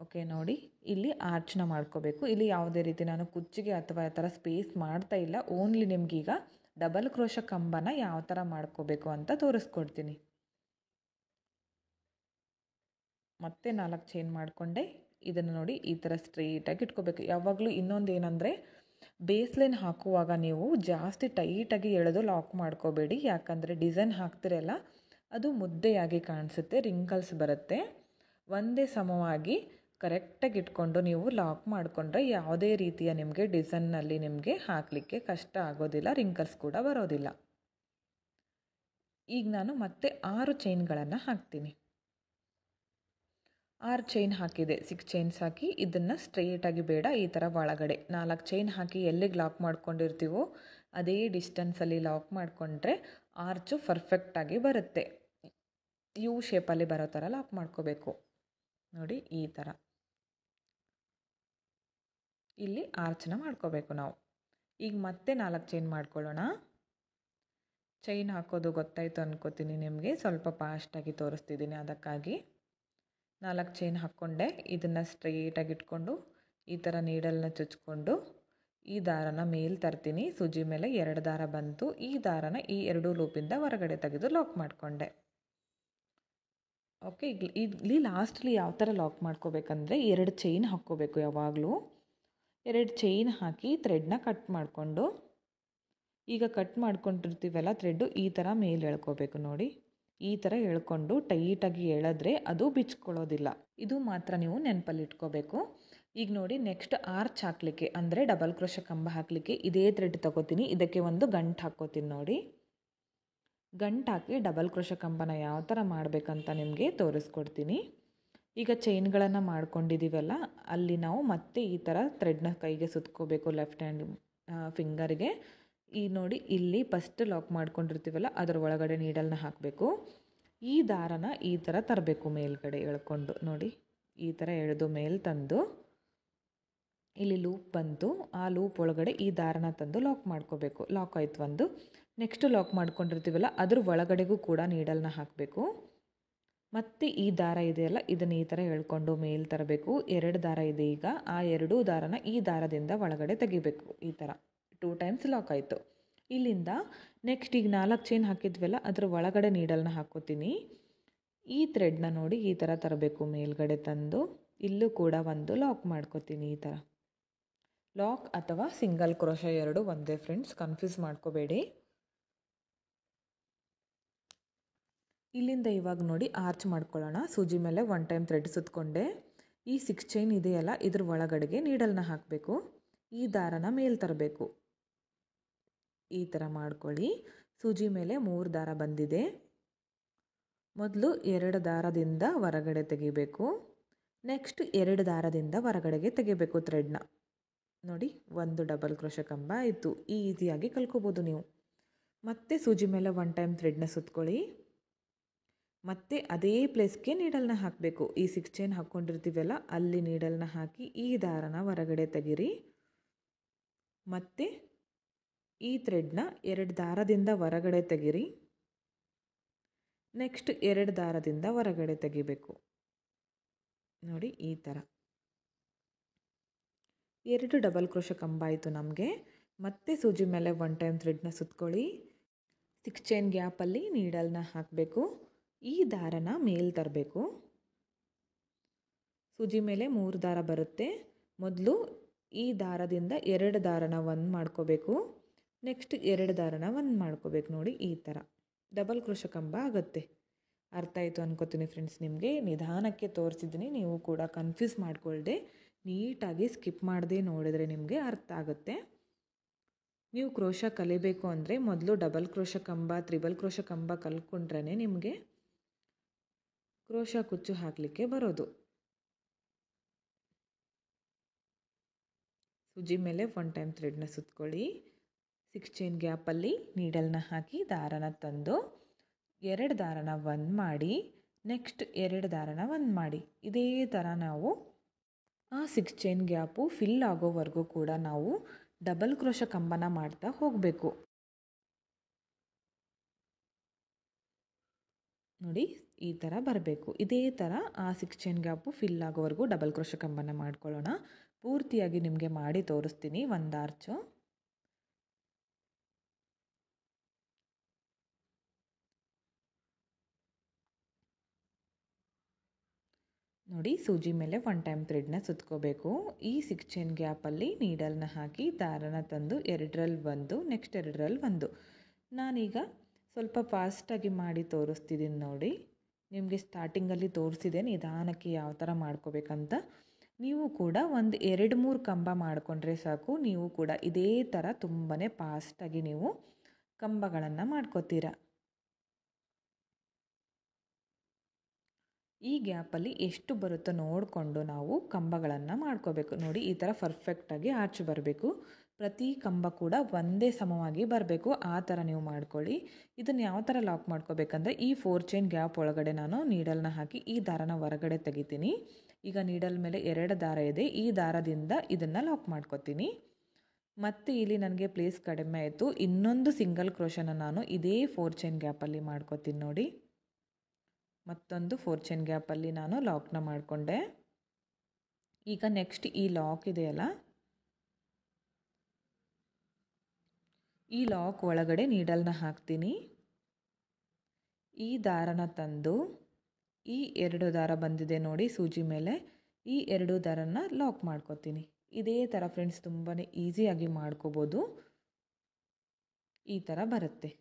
ಓಕೆ ನೋಡಿ, ಇಲ್ಲಿ ಆರ್ಚ್ನ ಮಾಡ್ಕೋಬೇಕು. ಇಲ್ಲಿ ಯಾವುದೇ ರೀತಿ ನಾನು ಕುಚ್ಚಿಗೆ ಅಥವಾ ಆ ಥರ ಸ್ಪೇಸ್ ಮಾಡ್ತಾ ಇಲ್ಲ. ಓನ್ಲಿ ನಿಮಗೀಗ ಡಬಲ್ ಕ್ರೋಶ ಕಂಬನ ಯಾವ ಥರ ಮಾಡ್ಕೋಬೇಕು ಅಂತ ತೋರಿಸ್ಕೊಡ್ತೀನಿ. ಮತ್ತೆ 4 ಚೈನ್ ಮಾಡಿಕೊಂಡೆ. ಇದನ್ನು ನೋಡಿ ಈ ಥರ ಸ್ಟ್ರೇಟಾಗಿ ಇಟ್ಕೋಬೇಕು. ಯಾವಾಗಲೂ ಇನ್ನೊಂದು ಏನಂದರೆ ಬೇಸ್ಲೈನ್ ಹಾಕುವಾಗ ನೀವು ಜಾಸ್ತಿ ಟೈಟಾಗಿ ಎಳೆದು ಲಾಕ್ ಮಾಡ್ಕೋಬೇಡಿ. ಯಾಕಂದರೆ ಡಿಸೈನ್ ಹಾಕ್ತಿರಲ್ಲ ಅದು ಮುದ್ದೆಯಾಗಿ ಕಾಣಿಸುತ್ತೆ, ರಿಂಕಲ್ಸ್ ಬರುತ್ತೆ. ಒಂದೇ ಸಮವಾಗಿ ಕರೆಕ್ಟಾಗಿ ಇಟ್ಕೊಂಡು ನೀವು ಲಾಕ್ ಮಾಡಿಕೊಂಡ್ರೆ ಯಾವುದೇ ರೀತಿಯ ನಿಮಗೆ ಡಿಸೈನ್ನಲ್ಲಿ ನಿಮಗೆ ಹಾಕಲಿಕ್ಕೆ ಕಷ್ಟ ಆಗೋದಿಲ್ಲ, ರಿಂಕಲ್ಸ್ ಕೂಡ ಬರೋದಿಲ್ಲ. ಈಗ ನಾನು ಮತ್ತೆ 6 ಚೈನ್ಗಳನ್ನು ಹಾಕ್ತೀನಿ. 6 ಚೈನ್ ಹಾಕಿದೆ, 6 ಚೈನ್ಸ್ ಹಾಕಿ ಇದನ್ನು ಸ್ಟ್ರೇಟಾಗಿ ಬೇಡ, ಈ ಥರ ಒಳಗಡೆ 4 ಚೈನ್ ಹಾಕಿ ಎಲ್ಲಿಗೆ ಲಾಕ್ ಮಾಡ್ಕೊಂಡಿರ್ತೀವೋ ಅದೇ ಡಿಸ್ಟೆನ್ಸಲ್ಲಿ ಲಾಕ್ ಮಾಡಿಕೊಂಡ್ರೆ ಆರ್ಚು ಪರ್ಫೆಕ್ಟಾಗಿ ಬರುತ್ತೆ. ಯು ಶೇಪಲ್ಲಿ ಬರೋ ಥರ ಲಾಕ್ ಮಾಡ್ಕೋಬೇಕು. ನೋಡಿ ಈ ಥರ ಇಲ್ಲಿ ಆರ್ಚನ್ನ ಮಾಡ್ಕೋಬೇಕು ನಾವು. ಈಗ ಮತ್ತೆ 4 ಚೈನ್ ಮಾಡ್ಕೊಳ್ಳೋಣ. ಚೈನ್ ಹಾಕೋದು ಗೊತ್ತಾಯಿತು ಅನ್ಕೋತೀನಿ ನಿಮಗೆ, ಸ್ವಲ್ಪ ಫಾಸ್ಟಾಗಿ ತೋರಿಸ್ತಿದ್ದೀನಿ ಅದಕ್ಕಾಗಿ. 4 ಚೈನ್ ಹಾಕ್ಕೊಂಡೆ. ಇದನ್ನು ಸ್ಟ್ರೈಟಾಗಿ ಇಟ್ಕೊಂಡು ಈ ಥರ ನೀಡಲ್ನ ಚುಚ್ಕೊಂಡು ಈ ದಾರನ ಮೇಲೆ ತರ್ತೀನಿ. ಸೂಜಿ ಮೇಲೆ 2 ದಾರ ಬಂತು. ಈ ದಾರನ ಈ 2 ಲೂಪಿಂದ ಹೊರಗಡೆ ತೆಗೆದು ಲಾಕ್ ಮಾಡಿಕೊಂಡೆ. ಓಕೆ, ಇಲ್ಲಿ ಲಾಸ್ಟಲ್ಲಿ ಯಾವ ಥರ ಲಾಕ್ ಮಾಡ್ಕೋಬೇಕಂದ್ರೆ 2 ಚೈನ್ ಹಾಕ್ಕೋಬೇಕು. ಯಾವಾಗಲೂ 2 ಚೈನ್ ಹಾಕಿ ಥ್ರೆಡ್ನ ಕಟ್ ಮಾಡಿಕೊಂಡು, ಈಗ ಕಟ್ ಮಾಡ್ಕೊಂಡಿರ್ತೀವಲ್ಲ ಥ್ರೆಡ್ಡು ಈ ಥರ ಮೇಲೆ ಎಳ್ಕೋಬೇಕು. ನೋಡಿ ಈ ಥರ ಎಳ್ಕೊಂಡು ಟೈಟಾಗಿ ಎಳೆದ್ರೆ ಅದು ಬಿಚ್ಕೊಳ್ಳೋದಿಲ್ಲ. ಇದು ಮಾತ್ರ ನೀವು ನೆನಪಲ್ಲಿ ಇಟ್ಕೋಬೇಕು. ಈಗ ನೋಡಿ, ನೆಕ್ಸ್ಟ್ ಆರ್ಚ್ ಹಾಕಲಿಕ್ಕೆ ಅಂದರೆ ಡಬಲ್ ಕ್ರೋಶ ಕಂಬ ಹಾಕಲಿಕ್ಕೆ ಇದೇ ಥ್ರೆಡ್ ತಗೋತೀನಿ. ಇದಕ್ಕೆ ಒಂದು ಗಂಟು ಹಾಕ್ಕೋತೀನಿ. ನೋಡಿ, ಗಂಟು ಹಾಕಿ ಡಬಲ್ ಕ್ರೋಶ ಕಂಬನ ಯಾವ ಥರ ಮಾಡಬೇಕಂತ ನಿಮಗೆ ತೋರಿಸ್ಕೊಡ್ತೀನಿ. ಈಗ ಚೈನ್ಗಳನ್ನು ಮಾಡ್ಕೊಂಡಿದ್ದೀವಲ್ಲ ಅಲ್ಲಿ ನಾವು ಮತ್ತೆ ಈ ಥರ ಥ್ರೆಡ್ನ ಕೈಗೆ ಸುತ್ಕೋಬೇಕು, ಲೆಫ್ಟ್ ಹ್ಯಾಂಡ್ ಫಿಂಗರ್ಗೆ. ಈ ನೋಡಿ, ಇಲ್ಲಿ ಫಸ್ಟ್ ಲಾಕ್ ಮಾಡ್ಕೊಂಡಿರ್ತೀವಲ್ಲ ಅದರ ಒಳಗಡೆ ನೀಡಲ್ನ ಹಾಕಬೇಕು. ಈ ದಾರನ ಈ ಥರ ತರಬೇಕು, ಮೇಲ್ಗಡೆ ಎಳ್ಕೊಂಡು ನೋಡಿ, ಈ ಥರ ಎಳೆದು ಮೇಲೆ ತಂದು ಇಲ್ಲಿ ಲೂಪ್ ಬಂತು, ಆ ಲೂಪ್ ಒಳಗಡೆ ಈ ದಾರನ ತಂದು ಲಾಕ್ ಮಾಡ್ಕೋಬೇಕು. ಲಾಕ್ ಆಯ್ತು ಒಂದು. ನೆಕ್ಸ್ಟ್ ಲಾಕ್ ಮಾಡ್ಕೊಂಡಿರ್ತೀವಲ್ಲ ಅದ್ರ ಒಳಗಡೆಗೂ ಕೂಡ ನೀಡಲ್ನ ಹಾಕಬೇಕು. ಮತ್ತು ಈ ದಾರ ಇದೆಯಲ್ಲ ಇದನ್ನು ಈ ಥರ ಎಳ್ಕೊಂಡು ಮೇಲೆ ತರಬೇಕು. 2 ದಾರ ಇದೆ ಈಗ, ಆ 2 ದಾರನ ಈ ದಾರದಿಂದ ಒಳಗಡೆ ತೆಗಿಬೇಕು. ಈ ಥರ 2 ಟೈಮ್ಸ್ ಲಾಕ್ ಆಯಿತು. ಇಲ್ಲಿಂದ ನೆಕ್ಸ್ಟ್ ಈಗ 4 ಚೈನ್ ಹಾಕಿದ್ವಲ್ಲ ಅದ್ರ ಒಳಗಡೆ ನೀಡಲ್ನ ಹಾಕೋತೀನಿ. ಈ ಥ್ರೆಡ್ನ ನೋಡಿ ಈ ಥರ ತರಬೇಕು, ಮೇಲ್ಗಡೆ ತಂದು ಇಲ್ಲೂ ಕೂಡ ಒಂದು ಲಾಕ್ ಮಾಡ್ಕೋತೀನಿ. ಈ ಥರ ಲಾಕ್ ಅಥವಾ ಸಿಂಗಲ್ ಕ್ರೋಶ ಎರಡು ಒಂದೇ ಫ್ರೆಂಡ್ಸ್, ಕನ್ಫ್ಯೂಸ್ ಮಾಡ್ಕೋಬೇಡಿ. ಇಲ್ಲಿಂದ ಇವಾಗ ನೋಡಿ ಆರ್ಚ್ ಮಾಡ್ಕೊಳ್ಳೋಣ. ಸೂಜಿ ಮೇಲೆ 1 ಟೈಮ್ ಥ್ರೆಡ್ ಸುತ್ತಕೊಂಡೆ. ಈ 6 ಚೈನ್ ಇದೆಯಲ್ಲ ಇದ್ರ ಒಳಗಡೆಗೆ ನೀಡಲ್ನ ಹಾಕಬೇಕು. ಈ ದಾರನ ಮೇಲೆ ತರಬೇಕು. ಈ ಥರ ಮಾಡ್ಕೊಳ್ಳಿ. ಸೂಜಿ ಮೇಲೆ 3 ದಾರ ಬಂದಿದೆ. ಮೊದಲು 2 ದಾರದಿಂದ ಹೊರಗಡೆ ತೆಗಿಬೇಕು. ನೆಕ್ಸ್ಟ್ 2 ದಾರದಿಂದ ಹೊರಗಡೆಗೆ ತೆಗಿಬೇಕು ಥ್ರೆಡ್ನ. ನೋಡಿ, ಒಂದು ಡಬಲ್ ಕ್ರೋಶ ಕಂಬ ಆಯಿತು. ಈಸಿಯಾಗಿ ಕಲ್ಕೋಬೋದು ನೀವು. ಮತ್ತೆ ಸೂಜಿ ಮೇಲೆ 1 ಟೈಮ್ ಥ್ರೆಡ್ನ ಸುತ್ಕೊಳ್ಳಿ. ಮತ್ತು ಅದೇ ಪ್ಲೇಸ್ಗೆ ನೀಡಲ್ನ ಹಾಕಬೇಕು. ಈ 6 ಚೈನ್ ಹಾಕ್ಕೊಂಡಿರ್ತೀವಲ್ಲ ಅಲ್ಲಿ ನೀಡಲ್ನ ಹಾಕಿ ಈ ದಾರನ ಹೊರಗಡೆ ತೆಗಿರಿ. ಮತ್ತು ಈ ಥ್ರೆಡ್ನ 2 ದಾರದಿಂದ ಹೊರಗಡೆ ತೆಗಿರಿ. ನೆಕ್ಸ್ಟ್ 2 ದಾರದಿಂದ ಹೊರಗಡೆ ತೆಗಿಬೇಕು. ನೋಡಿ ಈ ಥರ 2 ಡಬಲ್ ಕ್ರೋಶ ಕಂಬ ಆಯಿತು ನಮಗೆ. ಮತ್ತೆ ಸೂಜಿ ಮೇಲೆ 1 ಟೈಮ್ ಥ್ರೆಡ್ನ ಸುತ್ಕೊಳ್ಳಿ. 6 ಚೈನ್ ಗ್ಯಾಪಲ್ಲಿ ನೀಡಲ್ನ ಹಾಕಬೇಕು. ಈ ದಾರನ ಮೇಲೆ ತರಬೇಕು. ಸೂಜಿ ಮೇಲೆ 3 ದಾರ ಬರುತ್ತೆ. ಮೊದಲು ಈ ದಾರದಿಂದ 2 ದಾರನ 1 ಮಾಡ್ಕೋಬೇಕು. ನೆಕ್ಸ್ಟ್ 2 ದಾರನ 1 ಮಾಡ್ಕೋಬೇಕು. ನೋಡಿ ಈ ಥರ ಡಬಲ್ ಕ್ರೋಶ ಕಂಬ ಆಗುತ್ತೆ. ಅರ್ಥ ಆಯಿತು ಅನ್ಕೋತೀನಿ ಫ್ರೆಂಡ್ಸ್. ನಿಮಗೆ ನಿಧಾನಕ್ಕೆ ತೋರಿಸಿದ್ದೀನಿ, ನೀವು ಕೂಡ ಕನ್ಫ್ಯೂಸ್ ಮಾಡ್ಕೊಳ್ದೆ ನೀಟಾಗಿ ಸ್ಕಿಪ್ ಮಾಡದೆ ನೋಡಿದ್ರೆ ನಿಮಗೆ ಅರ್ಥ ಆಗುತ್ತೆ. ನೀವು ಕ್ರೋಶ ಕಲಿಬೇಕು ಅಂದರೆ ಮೊದಲು ಡಬಲ್ ಕ್ರೋಶ ಕಂಬ, ತ್ರಿಬಲ್ ಕ್ರೋಶ ಕಂಬ ಕಲ್ತ್ಕೊಂಡ್ರೆ ನಿಮಗೆ ಕ್ರೋಶ ಕುಚ್ಚು ಹಾಕಲಿಕ್ಕೆ ಬರೋದು. ಸೂಜಿ ಮೇಲೆ 1 ಟೈಮ್ ಥ್ರೆಡ್ನ ಸುತ್ಕೊಳ್ಳಿ. 6 ಚೈನ್ ಗ್ಯಾಪಲ್ಲಿ ನೀಡಲ್ನ ಹಾಕಿ ದಾರನ ತಂದು 2 ದಾರನ 1 ಮಾಡಿ, ನೆಕ್ಸ್ಟ್ 2 ದಾರನ 1 ಮಾಡಿ. ಇದೇ ಥರ ನಾವು ಆ 6 ಚೈನ್ ಗ್ಯಾಪು ಫಿಲ್ ಆಗೋವರೆಗೂ ಕೂಡ ನಾವು ಡಬಲ್ ಕ್ರೋಶ ಕಂಬನ ಮಾಡ್ತಾ ಹೋಗಬೇಕು. ನೋಡಿ ಈ ಥರ ಬರಬೇಕು. ಇದೇ ಥರ ಆ 6 ಚೈನ್ ಗ್ಯಾಪು ಫಿಲ್ ಆಗೋವರೆಗೂ ಡಬಲ್ ಕ್ರೋಶ ಕಂಬನ ಮಾಡ್ಕೊಳ್ಳೋಣ. ಪೂರ್ತಿಯಾಗಿ ನಿಮಗೆ ಮಾಡಿ ತೋರಿಸ್ತೀನಿ ಒಂದು ಆರ್ಚು. ನೋಡಿ, ಸೂಜಿ ಮೇಲೆ 1 ಟೈಮ್ ಥ್ರೆಡ್ನ ಸುತ್ಕೋಬೇಕು. ಈ 6 ಚೈನ್ ಗ್ಯಾಪಲ್ಲಿ ನೀಡಲ್ನ ಹಾಕಿ ದಾರನ ತಂದು 2ರಲ್ಲಿ 1, ನೆಕ್ಸ್ಟ್ 2ರಲ್ಲಿ 1. ನಾನೀಗ ಸ್ವಲ್ಪ ಫಾಸ್ಟಾಗಿ ಮಾಡಿ ತೋರಿಸ್ತಿದ್ದೀನಿ ನೋಡಿ. ನಿಮಗೆ ಸ್ಟಾರ್ಟಿಂಗಲ್ಲಿ ತೋರಿಸಿದೆ ನಿಧಾನಕ್ಕೆ ಯಾವ ಥರ ಮಾಡ್ಕೋಬೇಕಂತ. ನೀವು ಕೂಡ ಒಂದು 2-3 ಕಂಬ ಮಾಡಿಕೊಂಡ್ರೆ ಸಾಕು. ನೀವು ಕೂಡ ಇದೇ ಥರ ತುಂಬಾ ಫಾಸ್ಟಾಗಿ ನೀವು ಕಂಬಗಳನ್ನು ಮಾಡ್ಕೋತೀರ. ಈ ಗ್ಯಾಪಲ್ಲಿ ಎಷ್ಟು ಬರುತ್ತೋ ನೋಡಿಕೊಂಡು ನಾವು ಕಂಬಗಳನ್ನು ಮಾಡ್ಕೋಬೇಕು. ನೋಡಿ ಈ ಥರ ಪರ್ಫೆಕ್ಟಾಗಿ ಆರ್ಚ್ ಬರಬೇಕು. ಪ್ರತಿ ಕಂಬ ಕೂಡ ಒಂದೇ ಸಮವಾಗಿ ಬರಬೇಕು. ಆ ಥರ ನೀವು ಮಾಡ್ಕೊಳ್ಳಿ. ಇದನ್ನು ಯಾವ ಥರ ಲಾಕ್ ಮಾಡ್ಕೋಬೇಕಂದ್ರೆ ಈ 4 ಚೈನ್ ಗ್ಯಾಪ್ ಒಳಗಡೆ ನಾನು ನೀಡಲ್ನ ಹಾಕಿ ಈ ದಾರನ ಹೊರಗಡೆ ತೆಗಿತೀನಿ. ಈಗ ನೀಡಲ್ ಮೇಲೆ 2 ದಾರ ಇದೆ. ಈ ದಾರದಿಂದ ಇದನ್ನು ಲಾಕ್ ಮಾಡ್ಕೋತೀನಿ. ಮತ್ತು ಇಲ್ಲಿ ನನಗೆ ಪ್ಲೇಸ್ ಕಡಿಮೆ ಆಯಿತು. ಇನ್ನೊಂದು ಸಿಂಗಲ್ ಕ್ರೋಶನ ನಾನು ಇದೇ 4 ಚೈನ್ ಗ್ಯಾಪಲ್ಲಿ ಮಾಡ್ಕೋತೀನಿ ನೋಡಿ. ಮತ್ತೊಂದು 4 ಚೈನ್ ಗ್ಯಾಪಲ್ಲಿ ನಾನು ಲಾಕ್ನ ಮಾಡಿಕೊಂಡೆ. ಈಗ ನೆಕ್ಸ್ಟ್ ಈ ಲಾಕ್ ಇದೆಯಲ್ಲ, ಈ ಲಾಕ್ ಒಳಗಡೆ ನೀಡಲ್ನ ಹಾಕ್ತೀನಿ. ಈ ದಾರನ ತಂದು ಈ 2 ದಾರ ಬಂದಿದೆ ನೋಡಿ ಸೂಜಿ ಮೇಲೆ, ಈ 2 ದಾರನ ಲಾಕ್ ಮಾಡ್ಕೋತೀನಿ. ಇದೇ ಥರ ಫ್ರೆಂಡ್ಸ್ ತುಂಬಾ ಈಸಿಯಾಗಿ ಮಾಡ್ಕೋಬೋದು. ಈ ಥರ ಬರುತ್ತೆ.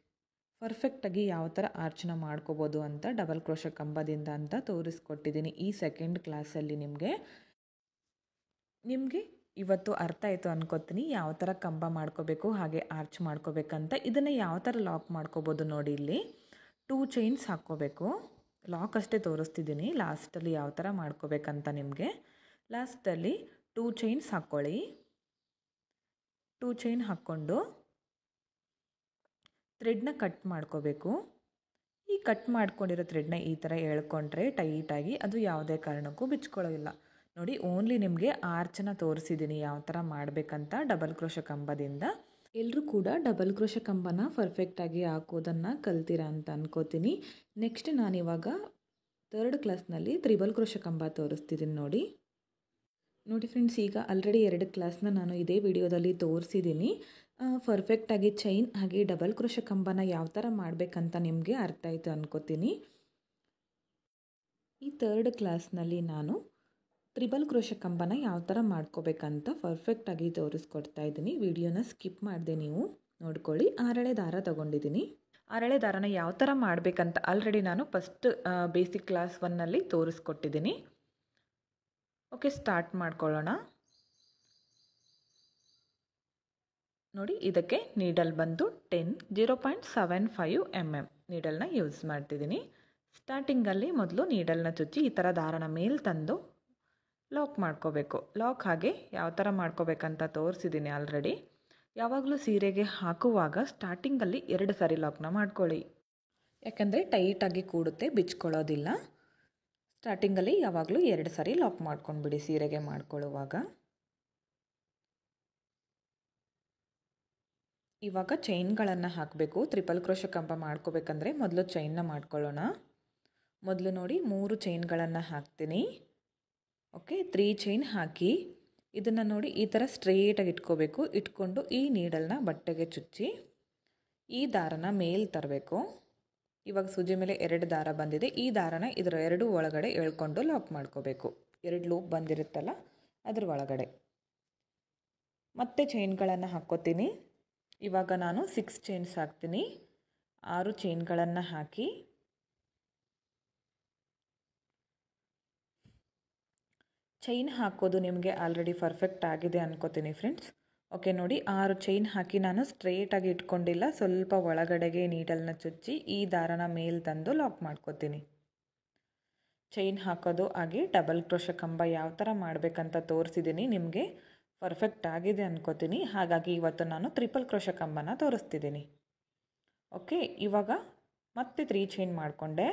ಪರ್ಫೆಕ್ಟಾಗಿ ಯಾವ ಥರ ಆರ್ಚನ ಮಾಡ್ಕೋಬೋದು ಅಂತ ಡಬಲ್ ಕ್ರೋಶ ಕಂಬದಿಂದ ಅಂತ ತೋರಿಸ್ಕೊಟ್ಟಿದ್ದೀನಿ ಈ ಸೆಕೆಂಡ್ ಕ್ಲಾಸಲ್ಲಿ. ನಿಮಗೆ ಇವತ್ತು ಅರ್ಥ ಆಯಿತು ಅನ್ಕೋತೀನಿ ಯಾವ ಥರ ಕಂಬ ಮಾಡ್ಕೋಬೇಕು ಹಾಗೆ ಆರ್ಚ್ ಮಾಡ್ಕೋಬೇಕಂತ. ಇದನ್ನು ಯಾವ ಥರ ಲಾಕ್ ಮಾಡ್ಕೋಬೋದು ನೋಡಿ. ಇಲ್ಲಿ 2 ಚೈನ್ಸ್ ಹಾಕ್ಕೋಬೇಕು. ಲಾಕ್ ಅಷ್ಟೇ ತೋರಿಸ್ತಿದ್ದೀನಿ, ಲಾಸ್ಟಲ್ಲಿ ಯಾವ ಥರ ಮಾಡ್ಕೋಬೇಕಂತ ನಿಮಗೆ. ಲಾಸ್ಟಲ್ಲಿ 2 ಚೈನ್ಸ್ ಹಾಕ್ಕೊಳ್ಳಿ. 2 ಚೈನ್ ಹಾಕ್ಕೊಂಡು ಥ್ರೆಡ್ನ ಕಟ್ ಮಾಡ್ಕೋಬೇಕು. ಈ ಕಟ್ ಮಾಡ್ಕೊಂಡಿರೋ ಥ್ರೆಡ್ನ ಈ ಥರ ಎಳ್ಕೊಂಡ್ರೆ ಟೈಟಾಗಿ ಅದು ಯಾವುದೇ ಕಾರಣಕ್ಕೂ ಬಿಚ್ಕೊಳ್ಳೋದಿಲ್ಲ. ನೋಡಿ, ಓನ್ಲಿ ನಿಮಗೆ ಆರ್ಚನ್ನ ತೋರಿಸಿದ್ದೀನಿ ಯಾವ ಥರ ಮಾಡಬೇಕಂತ ಡಬಲ್ ಕ್ರೋಶ ಕಂಬದಿಂದ. ಎಲ್ಲರೂ ಕೂಡ ಡಬಲ್ ಕ್ರೋಶ ಕಂಬನ ಪರ್ಫೆಕ್ಟಾಗಿ ಹಾಕೋದನ್ನು ಕಲ್ತೀರಾ ಅಂತ ಅನ್ಕೋತೀನಿ. ನೆಕ್ಸ್ಟ್ ನಾನಿವಾಗ 3rd ಕ್ಲಾಸ್ನಲ್ಲಿ ತ್ರಿಬಲ್ ಕ್ರೋಶ ಕಂಬ ತೋರಿಸ್ತಿದ್ದೀನಿ ನೋಡಿ ಫ್ರೆಂಡ್ಸ್, ಈಗ ಆಲ್ರೆಡಿ 2 ಕ್ಲಾಸ್ನ ನಾನು ಇದೇ ವಿಡಿಯೋದಲ್ಲಿ ತೋರಿಸಿದ್ದೀನಿ. ಪರ್ಫೆಕ್ಟಾಗಿ ಚೈನ್ ಹಾಗೆ ಡಬಲ್ ಕ್ರೋಶ ಕಂಬನ ಯಾವ ಥರ ಮಾಡಬೇಕಂತ ನಿಮಗೆ ಅರ್ಥ ಆಯಿತು ಅನ್ಕೋತೀನಿ. ಈ 3rd ಕ್ಲಾಸ್ನಲ್ಲಿ ನಾನು ತ್ರಿಬಲ್ ಕ್ರೋಶ ಕಂಬನ ಯಾವ ಥರ ಮಾಡ್ಕೋಬೇಕಂತ ಪರ್ಫೆಕ್ಟಾಗಿ ತೋರಿಸ್ಕೊಡ್ತಾ ಇದ್ದೀನಿ. ವಿಡಿಯೋನ ಸ್ಕಿಪ್ ಮಾಡಿದೆ ನೀವು ನೋಡ್ಕೊಳ್ಳಿ. 6 ದಾರ ತೊಗೊಂಡಿದ್ದೀನಿ. 6 ದಾರನ ಯಾವ ಥರ ಮಾಡಬೇಕಂತ ಆಲ್ರೆಡಿ ನಾನು ಫಸ್ಟ್ ಬೇಸಿಕ್ ಕ್ಲಾಸ್ 1ನಲ್ಲಿ ತೋರಿಸ್ಕೊಟ್ಟಿದ್ದೀನಿ. ಓಕೆ, ಸ್ಟಾರ್ಟ್ ಮಾಡ್ಕೊಳ್ಳೋಣ. ನೋಡಿ, ಇದಕ್ಕೆ ನೀಡಲ್ ಬಂದು 0.75 mm ನೀಡಲ್ನ ಯೂಸ್ ಮಾಡ್ತಿದ್ದೀನಿ. ಸ್ಟಾರ್ಟಿಂಗಲ್ಲಿ ಮೊದಲು ನೀಡಲ್ನ ಚುಚ್ಚಿ ಈ ಥರ ದಾರನ ಮೇಲೆ ತಂದು ಲಾಕ್ ಮಾಡ್ಕೋಬೇಕು. ಲಾಕ್ ಹಾಗೆ ಯಾವ ಥರ ಮಾಡ್ಕೋಬೇಕಂತ ತೋರಿಸಿದ್ದೀನಿ ಆಲ್ರೆಡಿ. ಯಾವಾಗಲೂ ಸೀರೆಗೆ ಹಾಕುವಾಗ ಸ್ಟಾರ್ಟಿಂಗಲ್ಲಿ 2 ಸಾರಿ ಲಾಕ್ನ ಮಾಡ್ಕೊಳ್ಳಿ, ಯಾಕಂದರೆ ಟೈಟಾಗಿ ಕೂಡುತ್ತೆ, ಬಿಚ್ಕೊಳ್ಳೋದಿಲ್ಲ. ಸ್ಟಾರ್ಟಿಂಗಲ್ಲಿ ಯಾವಾಗಲೂ 2 ಸಾರಿ ಲಾಕ್ ಮಾಡ್ಕೊಂಡ್ಬಿಡಿ ಸೀರೆಗೆ ಮಾಡ್ಕೊಳ್ಳುವಾಗ. ಇವಾಗ ಚೈನ್ಗಳನ್ನು ಹಾಕಬೇಕು. ತ್ರಿಬಲ್ ಕ್ರೋಶ ಕಂಬ ಮಾಡ್ಕೋಬೇಕಂದ್ರೆ ಮೊದಲು ಚೈನ್ನ ಮಾಡ್ಕೊಳ್ಳೋಣ. ಮೊದಲು ನೋಡಿ 3 ಚೈನ್ಗಳನ್ನು ಹಾಕ್ತೀನಿ. ಓಕೆ, 3 ಚೈನ್ ಹಾಕಿ ಇದನ್ನು ನೋಡಿ ಈ ಥರ ಸ್ಟ್ರೇಟಾಗಿ ಇಟ್ಕೋಬೇಕು. ಇಟ್ಕೊಂಡು ಈ ನೀಡಲ್ನ ಬಟ್ಟೆಗೆ ಚುಚ್ಚಿ ಈ ದಾರನ ಮೇಲೆ ತರಬೇಕು. ಇವಾಗ ಸೂಜಿ ಮೇಲೆ 2 ದಾರ ಬಂದಿದೆ. ಈ ದಾರನ ಇದರ 2 ಒಳಗಡೆ ಎಳ್ಕೊಂಡು ಲಾಕ್ ಮಾಡ್ಕೋಬೇಕು. 2 ಲೂಪ್ ಬಂದಿರುತ್ತಲ್ಲ ಅದ್ರ ಒಳಗಡೆ. ಮತ್ತೆ ಚೈನ್ಗಳನ್ನು ಹಾಕ್ಕೋತೀನಿ. ಇವಾಗ ನಾನು 6 ಚೈನ್ಸ್ ಹಾಕ್ತೀನಿ. 6 ಚೈನ್ಗಳನ್ನು ಹಾಕಿ ಚೈನ್ ಹಾಕೋದು ನಿಮಗೆ ಆಲ್ರೆಡಿ ಪರ್ಫೆಕ್ಟ್ ಆಗಿದೆ ಅನ್ಕೋತೀನಿ ಫ್ರೆಂಡ್ಸ್. ಓಕೆ ನೋಡಿ, 6 ಚೈನ್ ಹಾಕಿ ನಾನು ಸ್ಟ್ರೇಟಾಗಿ ಇಟ್ಕೊಂಡಿಲ್ಲ, ಸ್ವಲ್ಪ ಒಳಗಡೆಗೆ ನೀಡಲ್ನ ಚುಚ್ಚಿ ಈ ದಾರನ ಮೇಲೆ ತಂದು ಲಾಕ್ ಮಾಡ್ಕೋತೀನಿ. ಚೈನ್ ಹಾಕೋದು ಹಾಗೆ ಡಬಲ್ ಕ್ರೋಶ ಕಂಬ ಯಾವ ಥರ ಮಾಡಬೇಕಂತ ತೋರಿಸಿದ್ದೀನಿ. ನಿಮಗೆ ಪರ್ಫೆಕ್ಟ್ ಆಗಿದೆ ಅನ್ಕೋತೀನಿ. ಹಾಗಾಗಿ ಇವತ್ತು ನಾನು ಟ್ರಿಪಲ್ ಕ್ರೋಶ ಕಂಬನ ತೋರಿಸ್ತಿದ್ದೀನಿ. ಓಕೆ, ಇವಾಗ ಮತ್ತೆ 3 ಚೈನ್ ಮಾಡಿಕೊಂಡೆ.